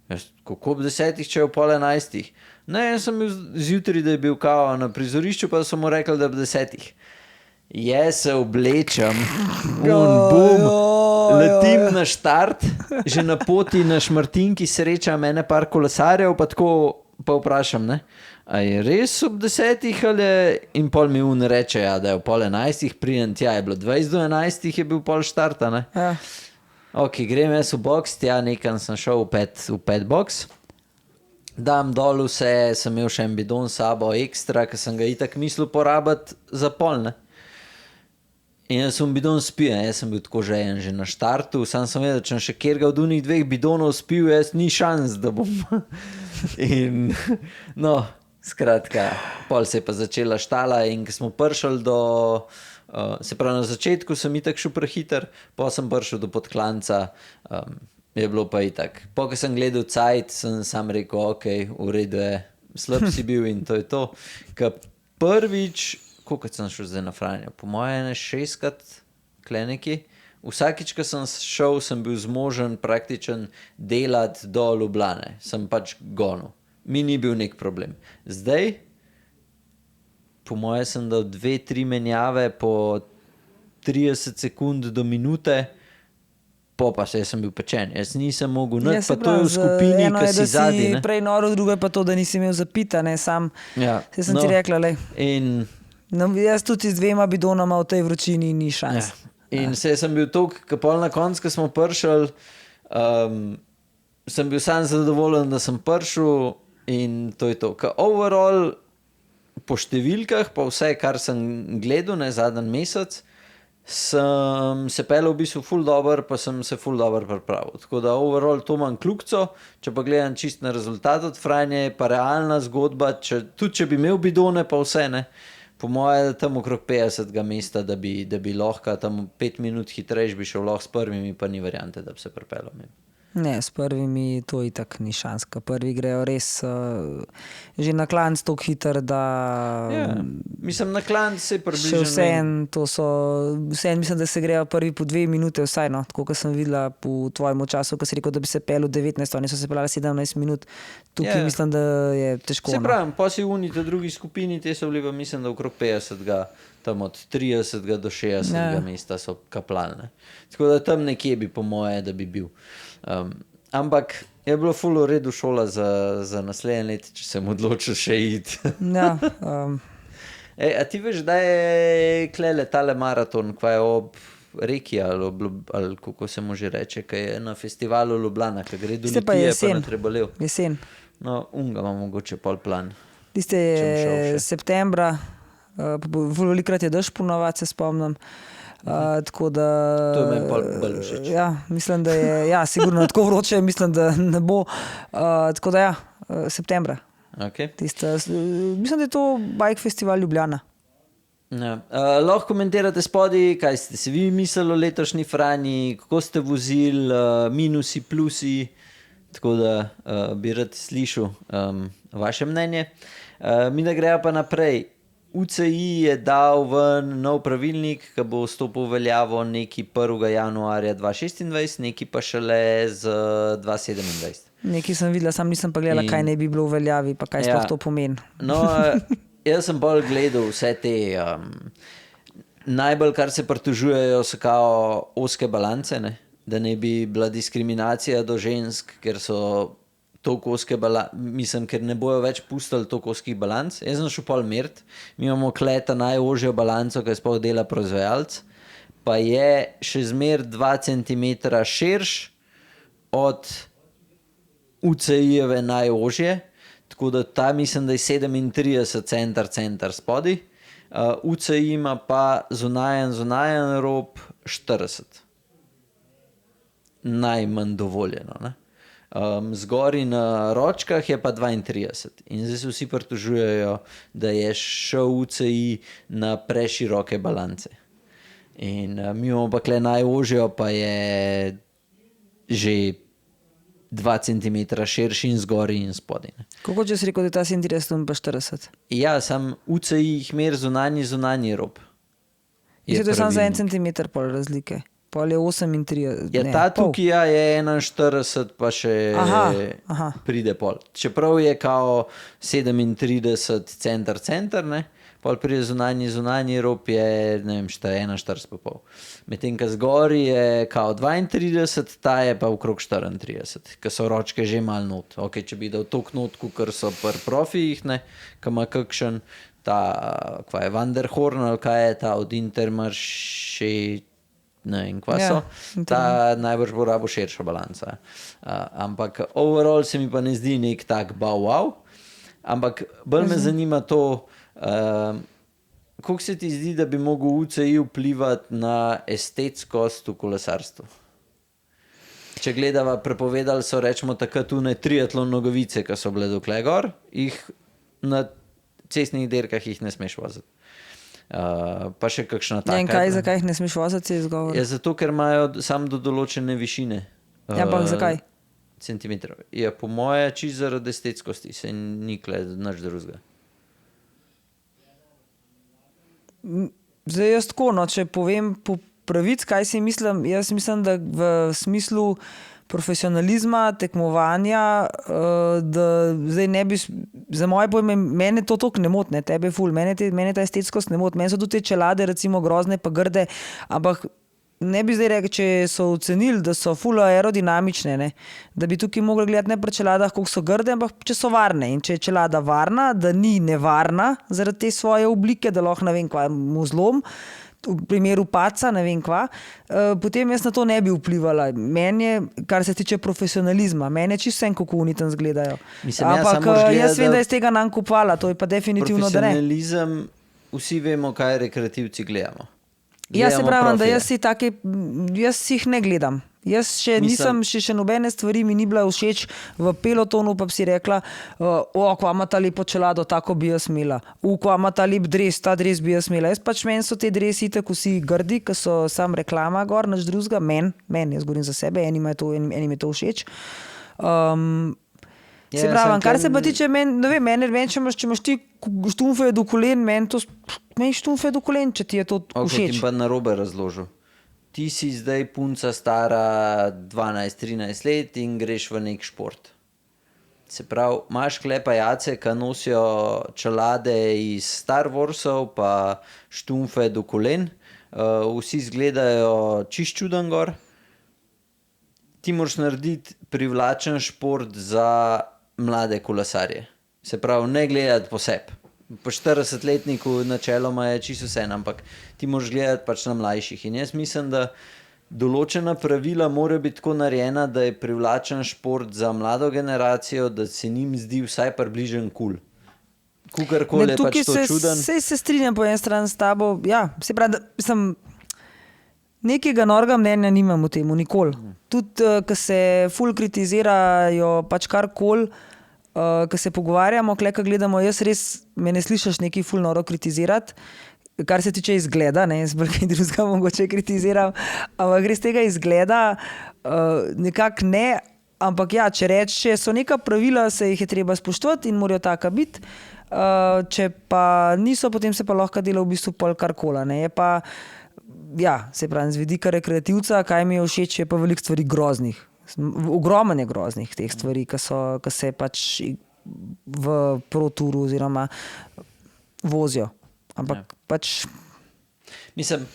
Jaz, kako ob 10, če je ob pol 11? Ne, jaz sem bil zjutraj, da je bil kao na prizorišču, pa so mu rekli, da je ob 10. Jaz se oblečem, bum, letim na štart, že na poti na Šmartinki srečam ene par kolesarjev, pa tako pa vprašam, ne, a je res ob 10 ali je, in pol mi reče, ja, da je ob pol 11, pridem tja, je bilo 20 do 11, je bil pol štarta, ne. Ja. Ok, grem jaz v box, tja nekam sem šel v pet box, dam dol vse, sem imel še en bidon s sabo ekstra, ker sem ga itak mislil porabiti za pol, ne. In jaz sem bidon spil, jaz sem bil tako žejen že na štartu, sam sem vedel, če sem še kjerga od unih 2 bidonov spil, jaz ni šans, da bom. In no, skratka, pol se je pa začela štala in ko smo prišli do, se pravi na začetku sem itak šel prehiter, pa sem prišel do podklanca, je bilo pa itak. Po ko sem gledal cajt, sem sam rekel, ok, v redu je, slab si bil in to je to. Ker prvič, koliko sem šel zdaj na Franjo? Po moje ne 6krat, kleneki. Vsakič, ko sem šel, sem bil zmožen praktičen delati do Ljubljane. Sem pač gonil. Mi ni bil nek problem. Zdaj, po moje sem dal 2-3 menjave po 30 sekund do minute, pa se sem bil pečen. Jaz nisem mogel nič, pa to je v skupini, eno ki je, si da zadnji. si prej noro, drugo je pa to, da nisi imel zapita, ne, sam. Ja, Se sem ti rekla, lej. In No, jaz tudi z 2 bidonama v tej vročini ni šans. ja. In se sem bil toliko, ko pol na koncu, ko smo prišli, sem bil sam zadovoljen, da sem prišel in to je to. Ker overall, po številkah, pa vse, kar sem gledal, ne, zadnji mesec, sem se pelil v bistvu ful dober, pa sem se ful dober pripravil. Tako da overall to imam kljukico, če pa gledam čist na rezultat od Franje, pa realna zgodba, tudi če bi imel bidone, pa vse, ne, po moje tam okrog 50. mesta, da bi lahko tam 5 minut hitrejš bi šel lahko s prvimi, pa ni variante, da bi se pripeljal. Ne, s prvimi to itak ni šans, ker prvi grejo res že na klanc tako hiter, da Ja, mislim, na klanc se še približno. vsem mislim, da se grejo prvi po 2 minute vsaj, no, tako kot sem videla po tvojemu času, ko si rekel, da bi se pelil 19, oni so se peljali 17 minut, tukaj Ja. mislim, da je težko. Se No. pravim, pa si v drugi skupini, te so bili pa mislim, da okrog 50, tam od 30 do 60 Ja. mesta so kaplalne. Tako da tam nekje bi po moje, da bi bil. Ampak je bilo ful v redu šola za naslednje let, če sem odločil še iti. Ja, A ti veš, da je klele tale maraton, kva je ob reki ali kako se mu že reče, ki je na festivalu Ljubljana, ki gre do Tiste pa Litije, pa jesen. na Trebalev. Jesen. No, ga imam mogoče pol plan. Tiste Če bom šel še. septembra, velikrat je dež ponovadi, se spomnim. Tako da... To je meni pol bolj všeč. Ja, mislim, da je, sigurno tako vroče, mislim, da ne bo. Tako da ja, septembra. Okay. Mislim, da je to Bike Festival Ljubljana. Ja. Lahko komentirate spodaj, kaj ste si vi mislili o letošnji Franji, kako ste vozili, minusi, plusi, tako da bi rad slišal vaše mnenje. Mi da grejo pa naprej. UCI je dal ven nov pravilnik, ki bo vstopil v veljavo neki 1. januarja 2026, neki pa šele z 2027. Nekaj sem videla, sam nisem pa gledala, kaj ne bi bilo v veljavi, pa kaj sploh to pomeni. No, jaz sem bolj gledal vse te, najbolj kar se pritožujejo so kao ozke balance, ne? Da ne bi bila diskriminacija do žensk, ker so toliko ozke mislim, ker ne bojo več pustili toliko ozkih balanc. Jaz sem šel pol mert, mi imamo kleta najožjo balanco, ki sploh dela proizvajalec, pa je še zmer 2 cm širš od UCI-jeve najožje, tako da ta mislim, da je 37 center spodaj. UCI ima pa zunajen rob 40. Najmanj dovoljeno, ne? Zgori na ročkah je pa 32 in zdaj se vsi pritožujejo, da je šel UCI na preširoke balance. In mi imamo pa kle najožjo, pa je že 2 cm širši in zgori in spodaj. Kako če si rekel, da je ta 37 pa 40? Ja, sam UCI jih mer zunanji rob. Mislim, da je samo za 1 cm pol razlike. Pol je 38. Ja, ta tukaj je 41, pa še pride pol. Čeprav je kao 37 center, ne? Pol pride zunanji rob je, ne vem, 41,5. Medtem, ko zgori je kao 32, ta je pa okrog 34, ker so ročke že malo not. Ok, če bi dal toliko not, ker so pri profijih, ne, ko ima kakšen ta, kva je, Van der Horn ali kaj je ta od Intermarché, ne vem, kva so, ta najbrž bo rabo širša balanca. Ampak overall se mi pa ne zdi nek tak wow, ampak bolj me zanima to, koliko se ti zdi, da bi mogel UCI vplivati na estetskost v kolesarstvu? Če gledava, prepovedali so, rečemo takrat tune triatlon nogavice, ki so bile dokle gor, jih na cestnih dirkah jih ne smeš voziti. Pa še kakšna taka. Ja, in kaj, zakaj jih ne smeš voziti, je izgovor? Ja, zato, ker imajo sam do določene višine. Ja, pa zakaj? Centimetrov. Ja, po moje, čisto zaradi estetskosti, se ni kle nič drugega. Zdaj jaz tako, no, če povem po pravic, kaj si mislim, jaz mislim, da v smislu profesionalizma, tekmovanja, da zdaj ne bi, za moje pojme, mene to toliko ne moti, ne, tebe ful, mene ta estetskost ne moti, meni so tudi te čelade recimo grozne pa grde, ampak ne bi zdaj rekel, če so ocenili, da so ful aerodinamične, ne, da bi tukaj mogli gledati ne pri čeladah, koliko so grde, ampak če so varne in če je čelada varna, da ni nevarna zaradi te svoje oblike, da lahko ne vem kva mu zlom, v primeru paca, ne vem kva, potem jaz na to ne bi vplivala. Meni je, kar se tiče profesionalizma, meni je čisto vsem, kako oni tam zgledajo. Mislim, ampak jaz vem, da je z tega nam kupovala, to je pa definitivno, da ne. Profesionalizem, vsi vemo, kaj rekreativci gledamo. Jaz se pravim, da jaz si jih ne gledam. Jaz še nisem, še nobene stvari mi ni bila všeč v pelotonu, pa bi si rekla, kva ima ta lepo čelado, tako bi jaz imela. Kva ima ta lep dres, ta dres bi jaz imela. Jaz pač meni so te dresi tako vsi grdi, ki so sam reklama gor, nič drugega, meni, jaz govorim za sebe, enim je to všeč. Se pravim, kar se pa tiče meni, ne vem, če imaš ti štumfe do kolen, meni štumfe do kolen, če ti je to všeč. Ok, ti pa narobe razložil. Ti si zdaj punca stara 12-13 let in greš v nek šport. Se pravi, imaš klepajace, ki nosijo čelade iz Star Warsov, pa štumfe do kolen, vsi izgledajo čisto čuden gor. Ti moraš narediti privlačen šport za mlade kolesarje. Se pravi, ne gledati po sebi. po 40-letniku načeloma je čisto vse, ampak ti moraš gledati pač na mlajših. In jaz mislim, da določena pravila mora biti tako narejena, da je privlačen šport za mlado generacijo, da se njim zdi vsaj približen kul. Kukorkoli je pač to čuden. Se strinjam po eni strani s tabo. Ja, se pravi, da sem nekega norega mnenja nimam o tem, nikoli. Tudi, ko se ful kritizirajo pač karkoli, ko se pogovarjamo, ko gledamo, jaz res me ne slišiš neki ful noro kritizirati, kar se tiče izgleda, ne, jaz bolj kaj drugega mogoče kritiziram, ampak res tega izgleda nekako ne, ampak ja, če so neka pravila, se jih je treba spoštovati in morajo taka biti, če pa niso, potem se pa lahko dela v bistvu pol karkola, ne, je pa, ja, se pravi, z vidika rekreativca, kaj mi je všeč, je pa veliko stvari groznih. Ogromno je groznih teh stvari, ki se pač v proturu oziroma vozijo. Ampak pač... Mislim,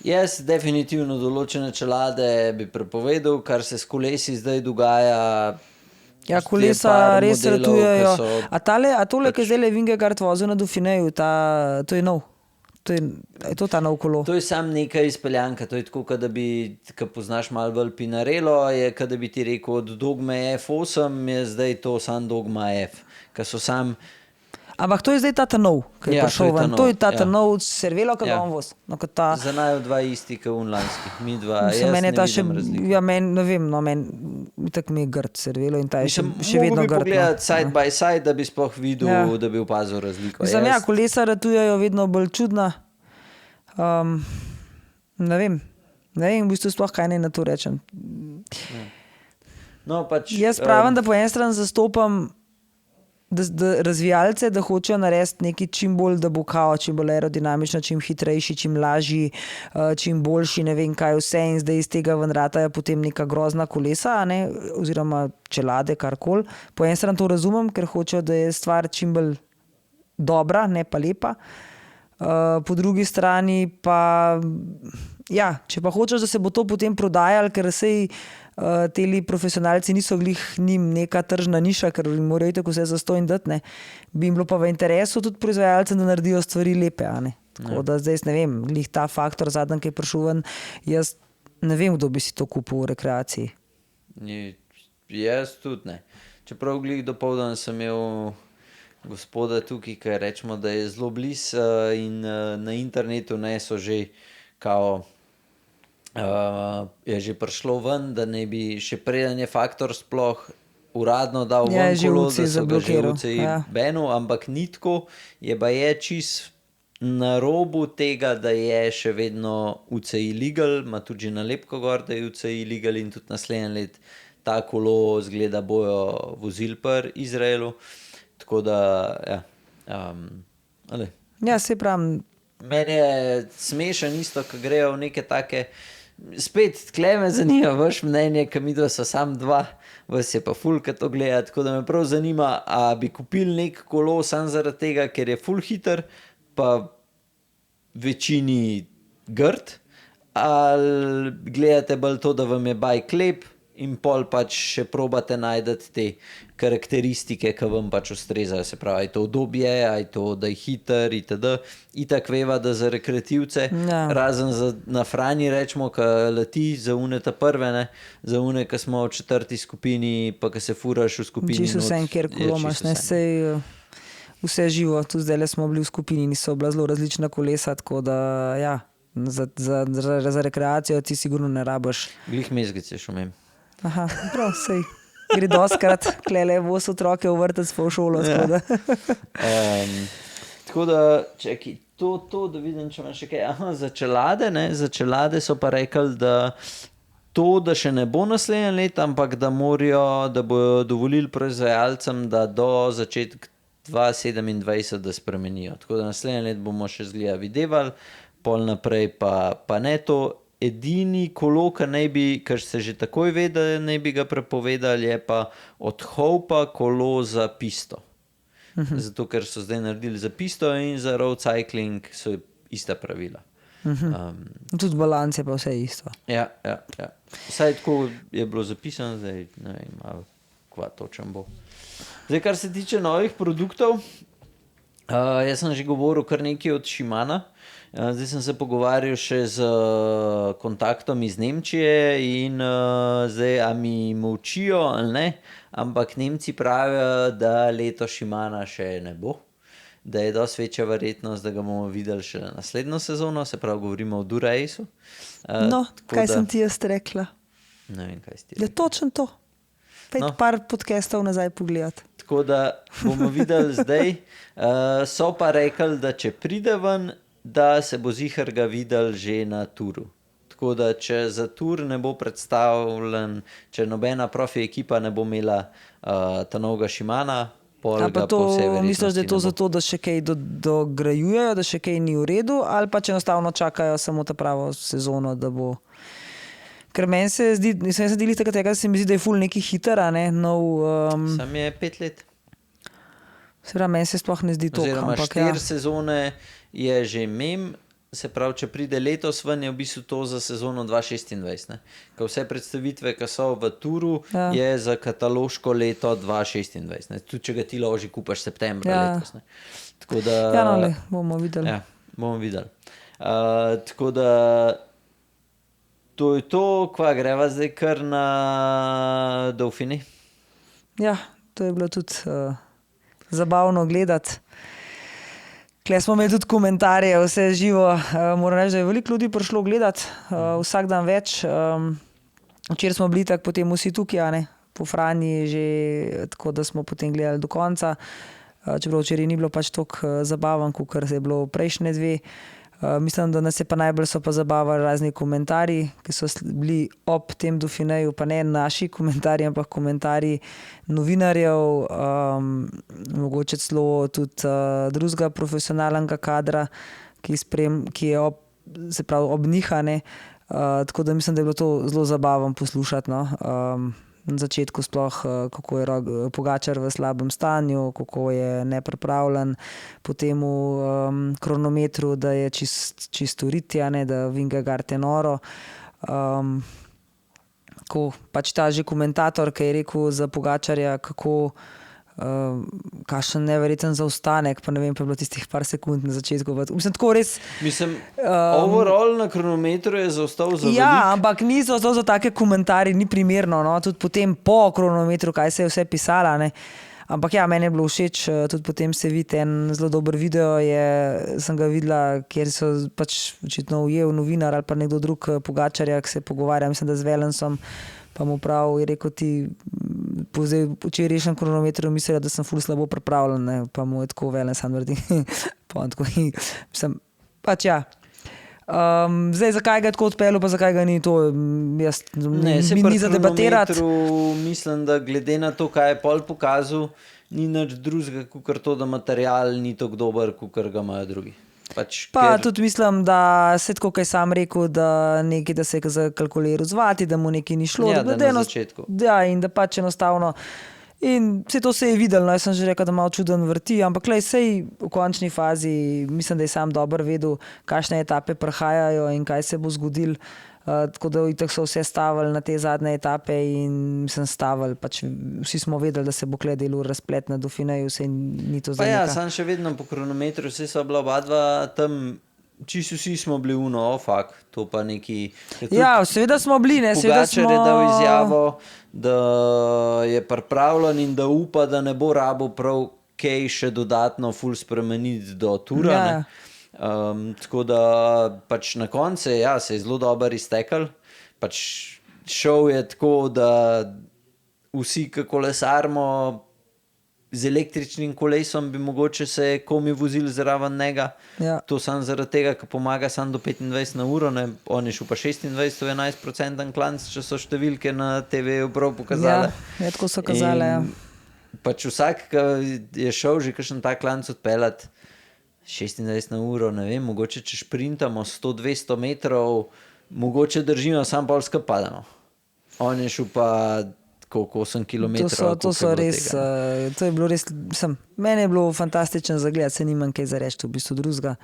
jaz definitivno določene čelade bi prepovedal, kar se s kolesi zdaj dogaja. Ja, kolesa res ratujejo. A tole, ki je zdaj Vingegaard vozil na Dauphineju, to je nov? Je to ta nov kolo? To je sam neka izpeljanka, to je tako, da bi, ko poznaš malo bolj Pinarello, je, da bi ti rekel, od dogme F8 je zdaj to sam dogma F, ki so sam... Ampak to je zdaj ta nov, ki je prišel ven. To je ta nov Cervelo, ki ga on voz. Za naju dva isti, kot unlanski. Mi dva, jaz ne vidim razliko. Ja, ne vem, tako mi je grd Cervelo in ta je še vedno grd. Mogo bi pogledati side by side, da bi sploh videl, da bi opazil razliko. Mislim, ja, kolesa ratujejo vedno bolj čudna. Ne vem, v bistvu sploh kaj ne na to rečem. No, pač, jaz pravim, da po eni strani zastopam da razvijalce, da hočejo narediti nekaj čim bolj, da bo kao, čim bolj aerodinamično, čim hitrejši, čim lažji, čim boljši, ne vem kaj vse in zdaj iz tega ven ratajo potem neka grozna kolesa, ne, oziroma čelade, karkoli. Po eni strani to razumem, ker hočejo, da je stvar čim bolj dobra, ne pa lepa. Po drugi strani pa, ja, če pa hočeš, da se bo to potem prodajalo, ker sej teli profesionalci niso glih njim neka tržna niša, ker morajo tako vse zastojn dati, ne, bi jim bilo pa v interesu tudi proizvajalcem, da naredijo stvari lepe, a ne. Tako da zdaj, ne vem, glih ta faktor zadnji, ki je prišel ven, jaz ne vem, kdo bi si to kupil v rekreaciji. Jaz tudi ne. Čeprav glih dopoldan sem imel gospoda tukaj, ki rečemo, da je zelo bliz in na internetu ne so že kao je že prišlo ven, da ne bi še preden je faktor sploh uradno dal ven kolo, da so ga že UCI banu, ampak ni tako, je pa je čist na robu tega, da je še vedno UCI legal, ima tudi že nalepko gor, da je UCI legal in tudi naslednje let ta kolo zgleda bojo vozil per Izraelu. Tako da, ja. Ja, se pravim. Meni je smešen isto, ko grejo v neke take, spet tle me zanima vaš mnenje, ko midva so sam dva, vas je pa ful, ko to gleda, tako da me prav zanima, a bi kupili nek kolo sam zaradi tega, ker je ful hiter, pa večini grd, ali gledate bolj to, da vam je bike lep in pol pač še probate najdeti te karakteristike, ki vam pač ustrezajo, se pravi, je to udobje, je to, da je hiter, itd. Itak veva, da za rekreativce, razen na Franji rečemo, ki leti za une ta prve, ne, za une, ki smo v četrti skupini, pa ki se furaš v skupini. Čisto vse, kjer kolo imaš, ne, sej vse živo, tu zdaj smo bili v skupini, niso bila zelo različna kolesa, tako da, ja, za rekreacijo ti sigurno ne rabaš. Glih mezgice šumem. Aha, prav, sej. Gre doskrat, klele voz otroke v vrtec pa v šolo. Tako da, čekaj, to, da vidim, če imam še kaj. Aha, za čelade, ne, za čelade so pa rekli, da to, da še ne bo naslednje let, ampak da morajo, da bojo dovolili proizvajalcem, da do začetka 2027, da spremenijo. Tako da naslednje let bomo še zgleda videvali, pol naprej pa ne to. Edini kolo, kar se že takoj ve, da ne bi ga prepovedali, je pa od Hopa kolo za pisto. Zato, ker so zdaj naredili za pisto in za road cycling so ista pravila. Tudi balans je pa vse isto. Ja. Vsaj tako je bilo zapisano, zdaj ne vem, kva točen bo. Zdaj, kar se tiče novih produktov, Jaz sem že govoril kar nekaj od Shimana. Zdaj sem se pogovarjal še z kontaktom iz Nemčije in zdaj, a mi molčijo ali ne, ampak Nemci pravijo, da leto Shimana še ne bo, da je dosti večja verjetnost, da ga bomo videli še naslednjo sezono, se pravi, govorimo o Dura-Ace'u. No, kaj sem ti jaz rekla? Ne vem, kaj si ti Je točno to. Pet par podcastov nazaj pogledati. Tako da bomo videli zdaj. So pa rekli, da če pride ven, da se bo zihar ga videl že na turu. Tako da če za tur ne bo predstavljen, če nobena profi ekipa ne bo imela ta novega Shimana, pol Ali pa ga po vsej to verjetnosti misliš, da je to ne bo. zato, da še kaj dograjujejo, da še kaj ni v redu, ali pa če enostavno čakajo samo ta pravo sezono, da bo... Ker meni se zdi, nisem se delil tega, se mi zdi, da je ful neki hiter, a ne, nov... Sam je 5 let. Se pravi, meni se sploh ne zdi to, Oziroma ampak 4 sezone je že mem, se pravi, če pride letos ven, je v bistvu to za sezono 2026. Ne? Ker vse predstavitve, ki so v turu, je za kataloško leto 2026. Ne? Tudi če ga ti loži, kupaš septembra letos. Ne? Tako da... Ja, no, le, bomo videli. Ja, bomo videli. Tako da to je to, kva greva zdaj kar na Dauphine. Ja, to je bilo tudi zabavno gledati. Kle smo imeli tudi komentarje, vse živo. Moram reči, da je veliko ljudi prišlo gledati, vsak dan več. Včeraj smo bili tako potem vsi tukaj, a ne, po Franji že, tako da smo potem gledali do konca. Čeprav včeraj ni bilo pač toliko zabaven, kot je bilo prejšnje dve. Mislim, da nas je pa najbolj so pa zabavali razni komentarji, ki so bili ob tem Dauphineju, pa ne naši komentarji, ampak komentarji novinarjev, mogoče celo tudi drugega profesionalnega kadra, ki je se pravi ob njih, ne. Tako da mislim, da je bilo to zelo zabavno poslušati, no. Na začetku sploh, kako je Pogačar v slabem stanju, kako je nepripravljen po tem kronometru, da je čisto ritja, ne, da Vingegaard je noro. Ko pač ta že komentator, ki je rekel za Pogačarja, kako kakšen neverjeten zaostanek, pa ne vem, pa je bilo tistih par sekund na začetku. Mislim, tako res... Mislim, overall na kronometru je zaostal za veliko. Ja, ampak ni zaostal za take komentarje, ni primerno, no, tudi potem po kronometru, kaj se je vse pisala, ne. Ampak ja, meni je bilo všeč, tudi potem se vidi en zelo dober video, sem ga videla, kjer so pač očitno ujel novinar ali pa nekdo drug Pogačarja, ki se pogovarja, mislim, da z Velensom, pa mu prav je rekel, ti po včerajšnjem kronometru mislila, da sem ful slabo pripravljen, ne, pa mu je tako Velens naredi. Pa on tako, mislim, pač ja. Zdaj, zakaj ga je tako odpeljal, pa zakaj ga ni, to jaz Ne, se ni za debatirati. Mislim, da glede na to, kaj je pol pokazal, ni nič drugega, kakor to, da material ni tako dober, kakor ga imajo drugi. Pač, Pa tudi mislim, da se tako, kaj sam rekel, da nekaj, da se je zakalkuliral zvati, da mu nekaj ni šlo. Ja, da na začetku. Ja, in da pač enostavno. In vse to se je videlo, no, jaz sem že rekel, da malo čuden vrti, ampak lej, sej v končni fazi mislim, da je sam dobro vedel, kakšne etape prihajajo in kaj se bo zgodilo. Tako da itak so vse stavili na te zadnje etape in sem stavili, pač vsi smo vedeli, da se bo kle delal razplet na Dauphineju, vse ni to za Pa ja, neka. sam še vedno po kronometru, vse so bila oba dva tam, čisto vsi smo bili fuck, to pa neki... Ja, seveda smo bili, ne, seveda smo... Pogačar je dal izjavo, da je pripravljen in da upa, da ne bo rabo prav kaj še dodatno ful spremeniti do tura, Ja. ne. Tako da pač na koncu ja, se je zelo dobro iztekel, pač šel je tako, da vsi, ki kolesarimo z električnim kolesom, bi mogoče se komi vozili zraven njega. Ja. To samo zaradi tega, ker pomaga samo do 25 na uro, ne? On je šel pa 26, to je 11% klanc, če so številke na TV-ju prav pokazale. Ja, tako so kazale, ja. Pač vsak, ki je šel že kakšen tak klanc odpeljati 26 na uro, ne vem, mogoče če šprintamo 100-200 metrov, mogoče držimo, sam pol skapadamo. On je šel pa koliko 8 kilometrov. To so res, to je bilo res, meni je bilo fantastičen zagled, se nimam kaj za reči v bistvu drugega.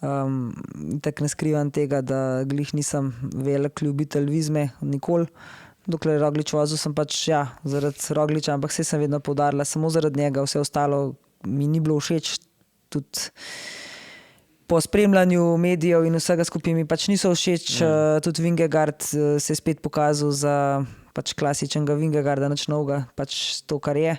Tako ne skrivam tega, da glih nisem velik ljubitelj vizme, nikoli. Dokler je Roglič vozil, sem pač, ja, zaradi Rogliča, ampak vse sem vedno poudarila, samo zaradi njega, vse ostalo mi ni bilo všeč, tudi po spremljanju medijev in vsega skupaj mi pač niso všeč. Tudi Vingegaard se je spet pokazal za pač klasičnega Vingegaarda, nič novega, pač to, kar je.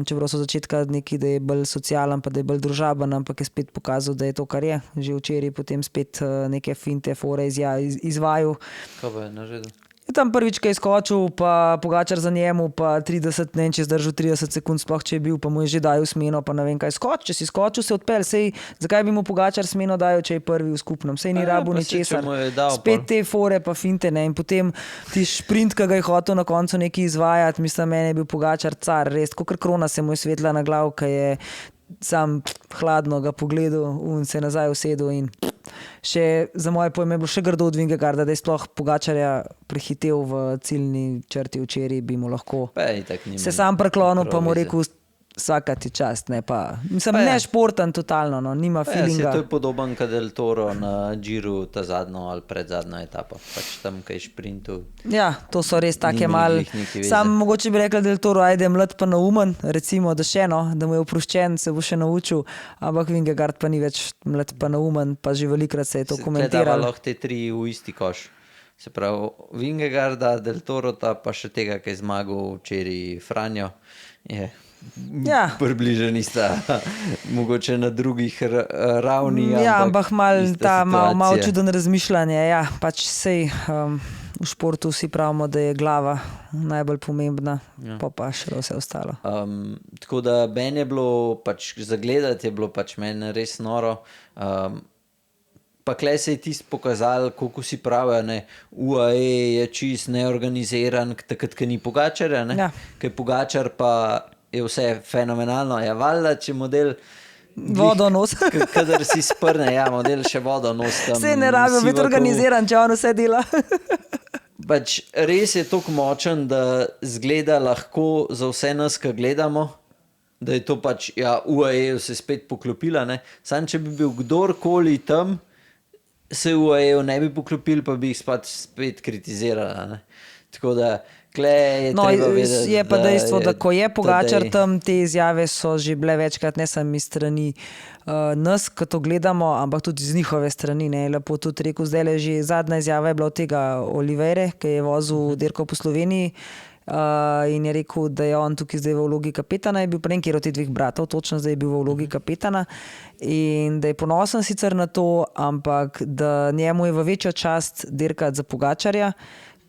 Čeprav so začetka neki, da je bolj socialen, pa da je bolj družaben, ampak je spet pokazal, da je to, kar je. Že včeraj potem spet neke finte, fore izvajal. Kaj pa je naredil? Je tam prvič, ki je skočil, pa Pogačar za njemu, pa 30, ne vem, če zdržal 30 sekund, sploh če je bil, pa mu je že dajal smeno, pa ne vem kaj. Če si skočil, se odpel, sej, zakaj bi mu Pogačar smeno dajal, če je prvi v skupnem, sej ni rabu ničesar. Spet te fore pa finte, ne, in potem ti šprint, ki ga je hotel na koncu neki izvajati, mislim, meni je bil Pogačar car, res, kakor krona se mu je svetla na glav, ki je sam hladno ga pogledal in se nazaj usedel in še za moje pojme je bilo še grdo od Vingegaarda, da je sploh Pogačarja prehitev v ciljni črti včeraj, bi mu lahko se sam preklonil, pa mu rekel vsaka ti čast, ne pa. Mislim, ne športen totalno, no, nima feelinga. To je podoben kot Del Toro na Giru, ta zadnjo ali predzadnjo etapo, pač tam, kaj šprintu. Ja, to so res take mal. Sam mogoče bi rekla Del Toro, ajde, mlad pa naumen, recimo, da še no, da mu je oproščen, se bo še naučil, ampak Vingegaard pa ni več mlad pa naumen, pa že velikrat se je to komentiral. Lahko te tri v isti koš. Se pravi, Vingegaarda, Del Torota, pa še tega, ki je zmagal včeraj Franjo, je približeni sta mogoče na drugih ravni. Ja, ampak malo čuden razmišljanje. Ja, pač sej v športu vsi pravimo, da je glava najbolj pomembna, pa še vse ostalo. Tako da meni je bilo, pač zagledati je bilo pač meni res noro. Pa kle se je tisto pokazal, koliko si pravijo, ne, UAE je čist neorganiziran, takrat, ko ni Pogačarja, ne, ker Pogačar pa je vse fenomenalno, je valjda, če model vodonos, kadar si sprne, ja, model še vodonos tam. Vse ne rabijo biti organiziran, če on vse dela. Pač res je toliko močen, da zgleda lahko za vse nas, ki gledamo, da je to pač, ja, UAE se spet poklopila, ne. Sam, če bi bil kdorkoli tam, se UAE ne bi poklopil, pa bi jih spet kritizirala, ne. Tako da je pa dejstvo, da ko je Pogačar tam, te izjave so že bile večkrat, ne samo iz strani nas, ko to gledamo, ampak tudi z njihove strani, ne, lepo tudi rekel, zdaj je že zadnja izjava je bila od tega Oliveire, ki je vozil dirko po Sloveniji in je rekel, da je on tukaj zdaj v vlogi kapetana, je bil pa nekaj od teh dveh bratov, točno zdaj je bil v vlogi kapetana in da je ponosen sicer na to, ampak da njemu je v večjo čast dirkati za Pogačarja,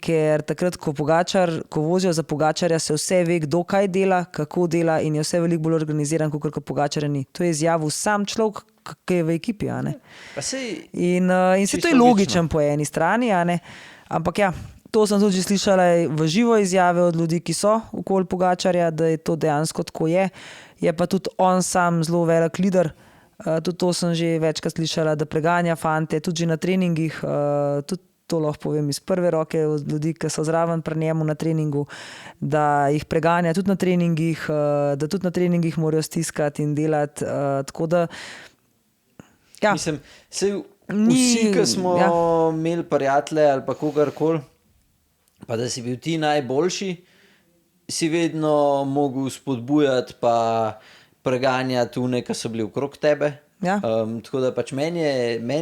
ker takrat, ko vozijo za Pogačarja, se vse ve, kdo kaj dela, kako dela in je vse veliko bolj organiziran, kot Pogačarja ni. To je izjavil sam človek, ki je v ekipi, a ne. In se to je logičen po eni strani, a ne. Ampak ja, to sem tudi že slišala v živo izjave od ljudi, ki so okoli Pogačarja, da je to dejansko tako je. Je pa tudi on sam zelo velik lider. Tudi to sem že večkrat slišala, da preganja fante, tudi že na treningih, tudi to lahko povem iz prve roke od ljudi, ki so zraven pri njemu na treningu, da jih preganja tudi na treningih, da tudi na treningih morajo stiskati in delati, tako da ja. Mislim, vsi, ki smo imeli prijatelje ali pa kogarkoli, pa da si bil ti najboljši, si vedno mogel spodbujati pa preganjati une, ki so bili okrog tebe. Ja. Tako da pač meni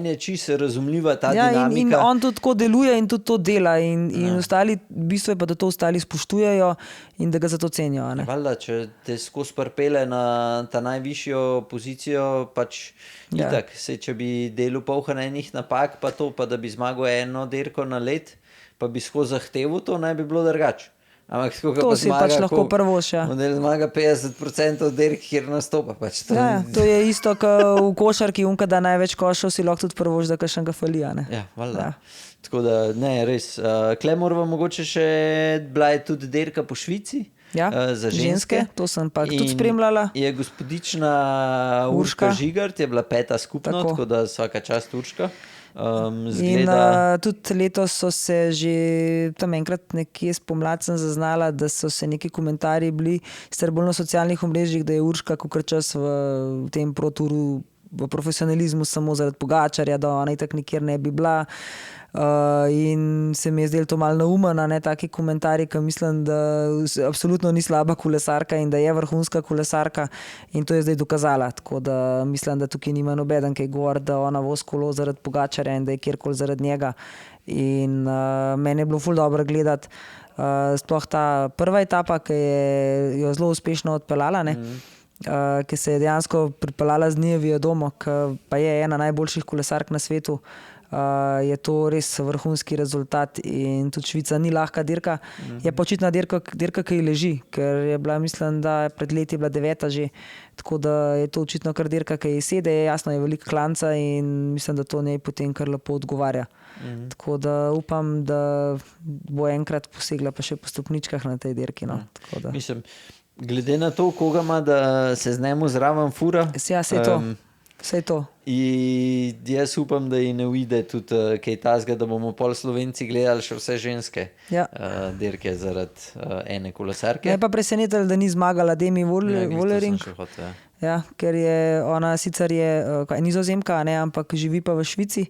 je čisto razumljiva ta dinamika. In on tudi tako deluje in tudi to dela in ostali, bistvo je pa, da to ostali spoštujejo in da ga zato cenijo. Valjda, če te skozi prpele na ta najvišjo pozicijo, pač itak, če bi delal polha na enih napak, pa to, pa da bi zmagal eno dirko na let, pa bi skozi zahteval, to naj bi bilo drugače. Ampak, to si pač lahko prvoš, ja. Model zmaga 50% dirk, kjer nastopa. Pač to. Ja, to je isto, kot v košarki, da največ košov si lahko tudi prvoš, da kakšnega falija. Ja, valjda. Ja. Tako da, ne, res. Kle moramo mogoče še bila je tudi dirka po Švici. Ja, za ženske. To sem pa tudi spremljala. Je gospodična Urška Žigart, je bila 5. skupno, tako da vsaka čast Urška. In tudi letos so se že tam enkrat nekje spomladi sem zaznala, da so se neki komentarji bili sicer bolj na socialnih omrežjih, da je Urška kakor čas v tem proturu v profesionalizmu samo zaradi Pogačarja, da ona itak nikjer ne bi bila. in se mi je zdelo to malo neumen, ne taki komentarji, ki mislim, da absolutno ni slaba kolesarka in da je vrhunska kolesarka in to je zdaj dokazala, tako da mislim, da tukaj nima nobeden kaj govor, da ona vozi kolo zaradi Pogačarja in da je kjerkoli zaradi njega in meni je bilo ful dobro gledati sploh ta prva etapa, ki je jo zelo uspešno odpeljala, ne? Ki se je dejansko pripeljala z Nijevijo domo, ki pa je ena najboljših kolesark na svetu, je to res vrhunski rezultat in tudi Švica ni lahka dirka. Je pa očitna dirka, ki ji leži, ker je bila, mislim, da pred leti je bila 9. že, tako da je to očitno kar dirka, ki ji sede, jasno je veliko klanca in mislim, da to njej potem kar lepo odgovarja. Tako da upam, da bo enkrat posegla pa še po stopničkah na tej dirki. No. Tako da. Mislim, glede na to, koga ima, da se z njemu zraven fura. Ja, sej to. Sej to. In jaz upam, da ji ne uide tudi kaj tazga, da bomo pol Slovenci gledali še vse ženske dirke zaradi ene kolesarke. Me je pa presenetilo, da ni zmagala Demi Vollering. Ja, ker je ona sicer je Nizozemka, ne, ampak živi pa v Švici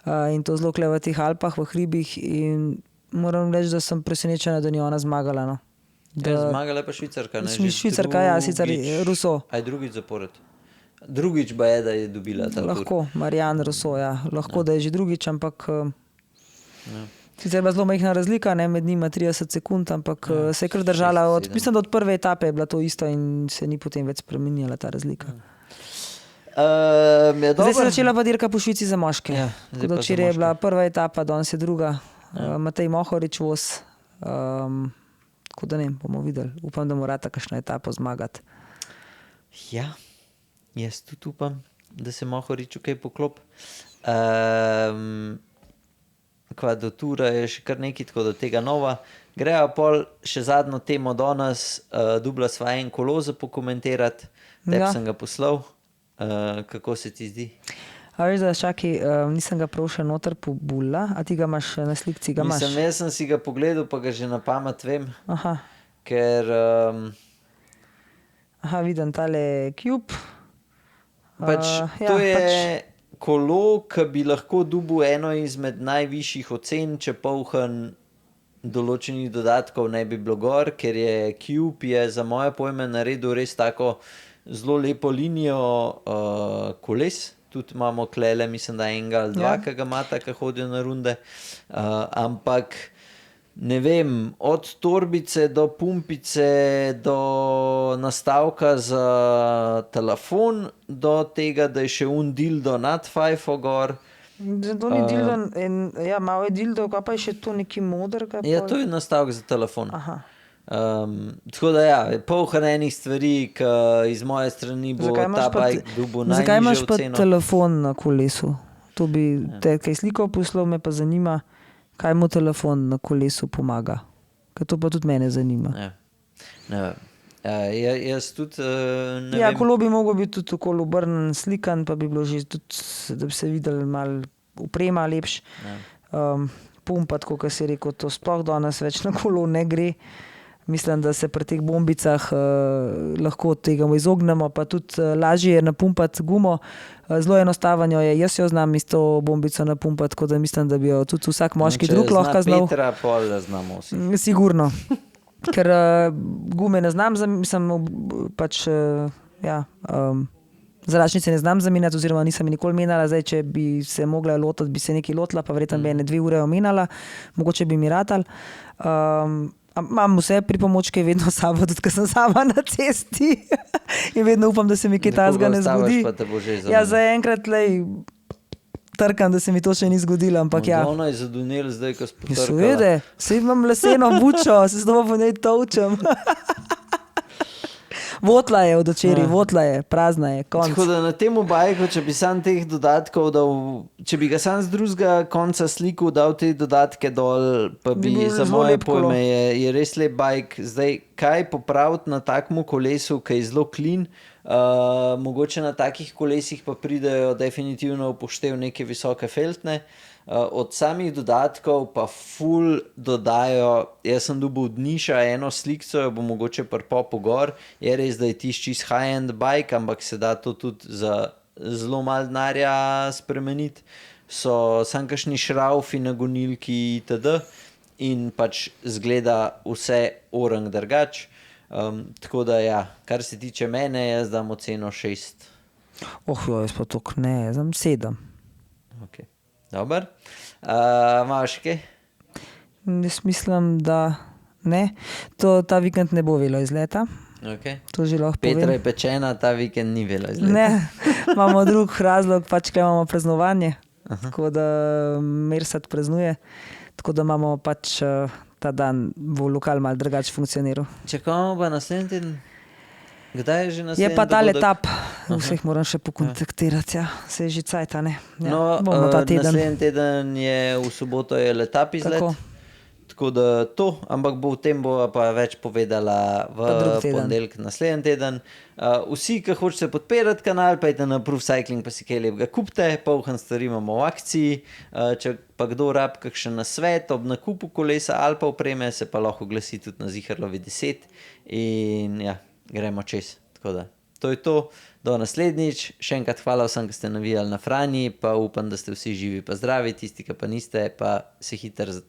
in to zelo v teh Alpah, v hribih in moram reči, da sem presenečena, da ni ona zmagala. No. Zmagala pa Švicarka. Švicarka, ja, sicer Rousseau. Aj drugič zapored. Drugič ba je, da je dobila ta lahko, Marianne Rousseau, ja. Lahko, da je že drugič, ampak sicer je bila zelo majhna razlika, ne, med njima 30 sekund, ampak se je kar držala mislim, da od prve etape je bila to isto in se ni potem več spremenjala ta razlika. Zdaj se je začela pa dirka po Švici za moške. Včeraj je bila prva etapa, danes je druga. Matej Mohorič voz. Tako da ne, bomo videli. Upam, da mora ta kakšna etapa zmagati. Ja. Jaz tudi upam, da se Mohoriču kaj poklop. Kvadratura je še kar nekaj, tako do tega nova. Grejo pol še zadnjo temo danes, dubla sva en kolo za pokomentirati. Sem ga poslal. Kako se ti zdi? A veš, da čaki, nisem ga prav še noter pobula, a ti ga imaš na slikci, ga imaš? Jaz sem si ga pogledal, pa ga že na pamet vem. Aha. Ker... vidim tale Cube. To je kolo, ki bi lahko dobil eno izmed najvišjih ocen, če polhan določenih dodatkov ne bi bilo gor, ker je Cube je za moje pojme naredil res tako zelo lepo linijo koles. Tudi imamo klele, mislim, da enega ali dva, ki ga imata, ki hodijo na runde. Ampak ne vem, od torbice do pumpice, do nastavka za telefon, do tega, da je še dildo nad fajfo gor. To ni dildo, malo je dildo, kaj pa je še to neki moder? Ja, to je nastavek za telefon. Tako da ja, polhan enih stvari, ki iz moje strani bo ta bajk dobil najnižjo oceno. Zakaj imaš pa telefon na kolesu? To bi te kaj sliko poslal, me pa zanima. Kaj mu telefon na kolesu pomaga? Ker to pa tudi mene zanima. Jaz tudi ne vem. Kolo bi mogel biti tudi okoli obrnen, slikan, pa bi bilo že tudi, da bi se videli malo uprema lepš. Pumpa, tako kot si rekel, to sploh danes več na kolo ne gre. Mislim, da se pri teh bombicah lahko tega izognemo, pa tudi lažje je napumpati gumo. Zelo enostavno je, jaz jo znam isto bombico napumpati, tako da mislim, da bi jo tudi vsak moški drug lahko znal. Če Petra, pol znamo vsi. Sigurno. Ker gume ne znam, zračnice ne znam zamenjati, oziroma nisem nikoli menjala. Zdaj, če bi se mogla lotiti, bi se nekaj lotila, pa verjetno bi 2 ure omenjala, mogoče bi mi ratal. Imam vse pripomočke vedno sabo, tudi ko sem sama na cesti in vedno upam, da se mi kaj tazga ne zgodi. Ja, zaenkrat trkam, da se mi to še ni zgodilo, ampak ja. Ono je zadonel zdaj, ko spotrkala. Seveda, saj imam leseno bučo, se s tobom po njej tolčem. Votla je od včeraj, votla je, prazna je, konc. Tako da na temu bajku, če bi sam teh dodatkov dal, če bi ga sam z drugega konca sliku dal te dodatke dol, pa bi za moje pojme je res lep bajk. Zdaj, kaj popraviti na takmu kolesu, ki je zelo clean, mogoče na takih kolesih pa pridejo definitivno upoštev neke visoke feltne. Od samih dodatkov pa ful dodajo, jaz sem dobil od Niša eno slikco, jo bo mogoče prpopo gor, je res, da je tišči high-end bike, ampak se da to tudi za zelo malo denarja spremeniti. so sam kakšni šraufi na gonilki itd. In pač zgleda vse orang drugač. Tako da ja, kar se tiče mene, jaz dam oceno 6. Jaz pa tok ne, jaz dam 7. Okay. Dobar. Imaš kaj? Jaz mislim, da ne. Ta vikend ne bo velo izleta. Okay. To že lahko povem. Petra je pečena, ta vikend ni velo izleta. Ne, imamo drug razlog, pač kaj imamo praznovanje. Tako da Mersat praznuje. Tako da imamo pač ta dan v lokal malo drugače funkcioniral. Čakamo pa naslednji teden. Kdaj je že naslednji? Je pa ta letap. Vseh moram še pokontaktirati, ja. Se je že cajt, ne? Ja, No, bomo ta teden. naslednji teden je v soboto je letap izlet. Tako da to, ampak v tem bo pa več povedala v ponedeljek naslednji teden. Vsi, ki hočete podpirati kanal, pejte na Proof Cycling, pa si kaj lepega kupite, polhan stvari imamo v akciji. Če pa kdo rab kakšen nasvet ob nakupu kolesa ali pa opreme, se pa lahko glasi tudi na Ziherlovi 10 in ja, gremo čez. Tako da, to je to. Do naslednjič. Še enkrat hvala vsem, ki ste navijali na Franji, pa upam, da ste vsi živi pa zdravi, tisti, ki pa niste, pa se hitro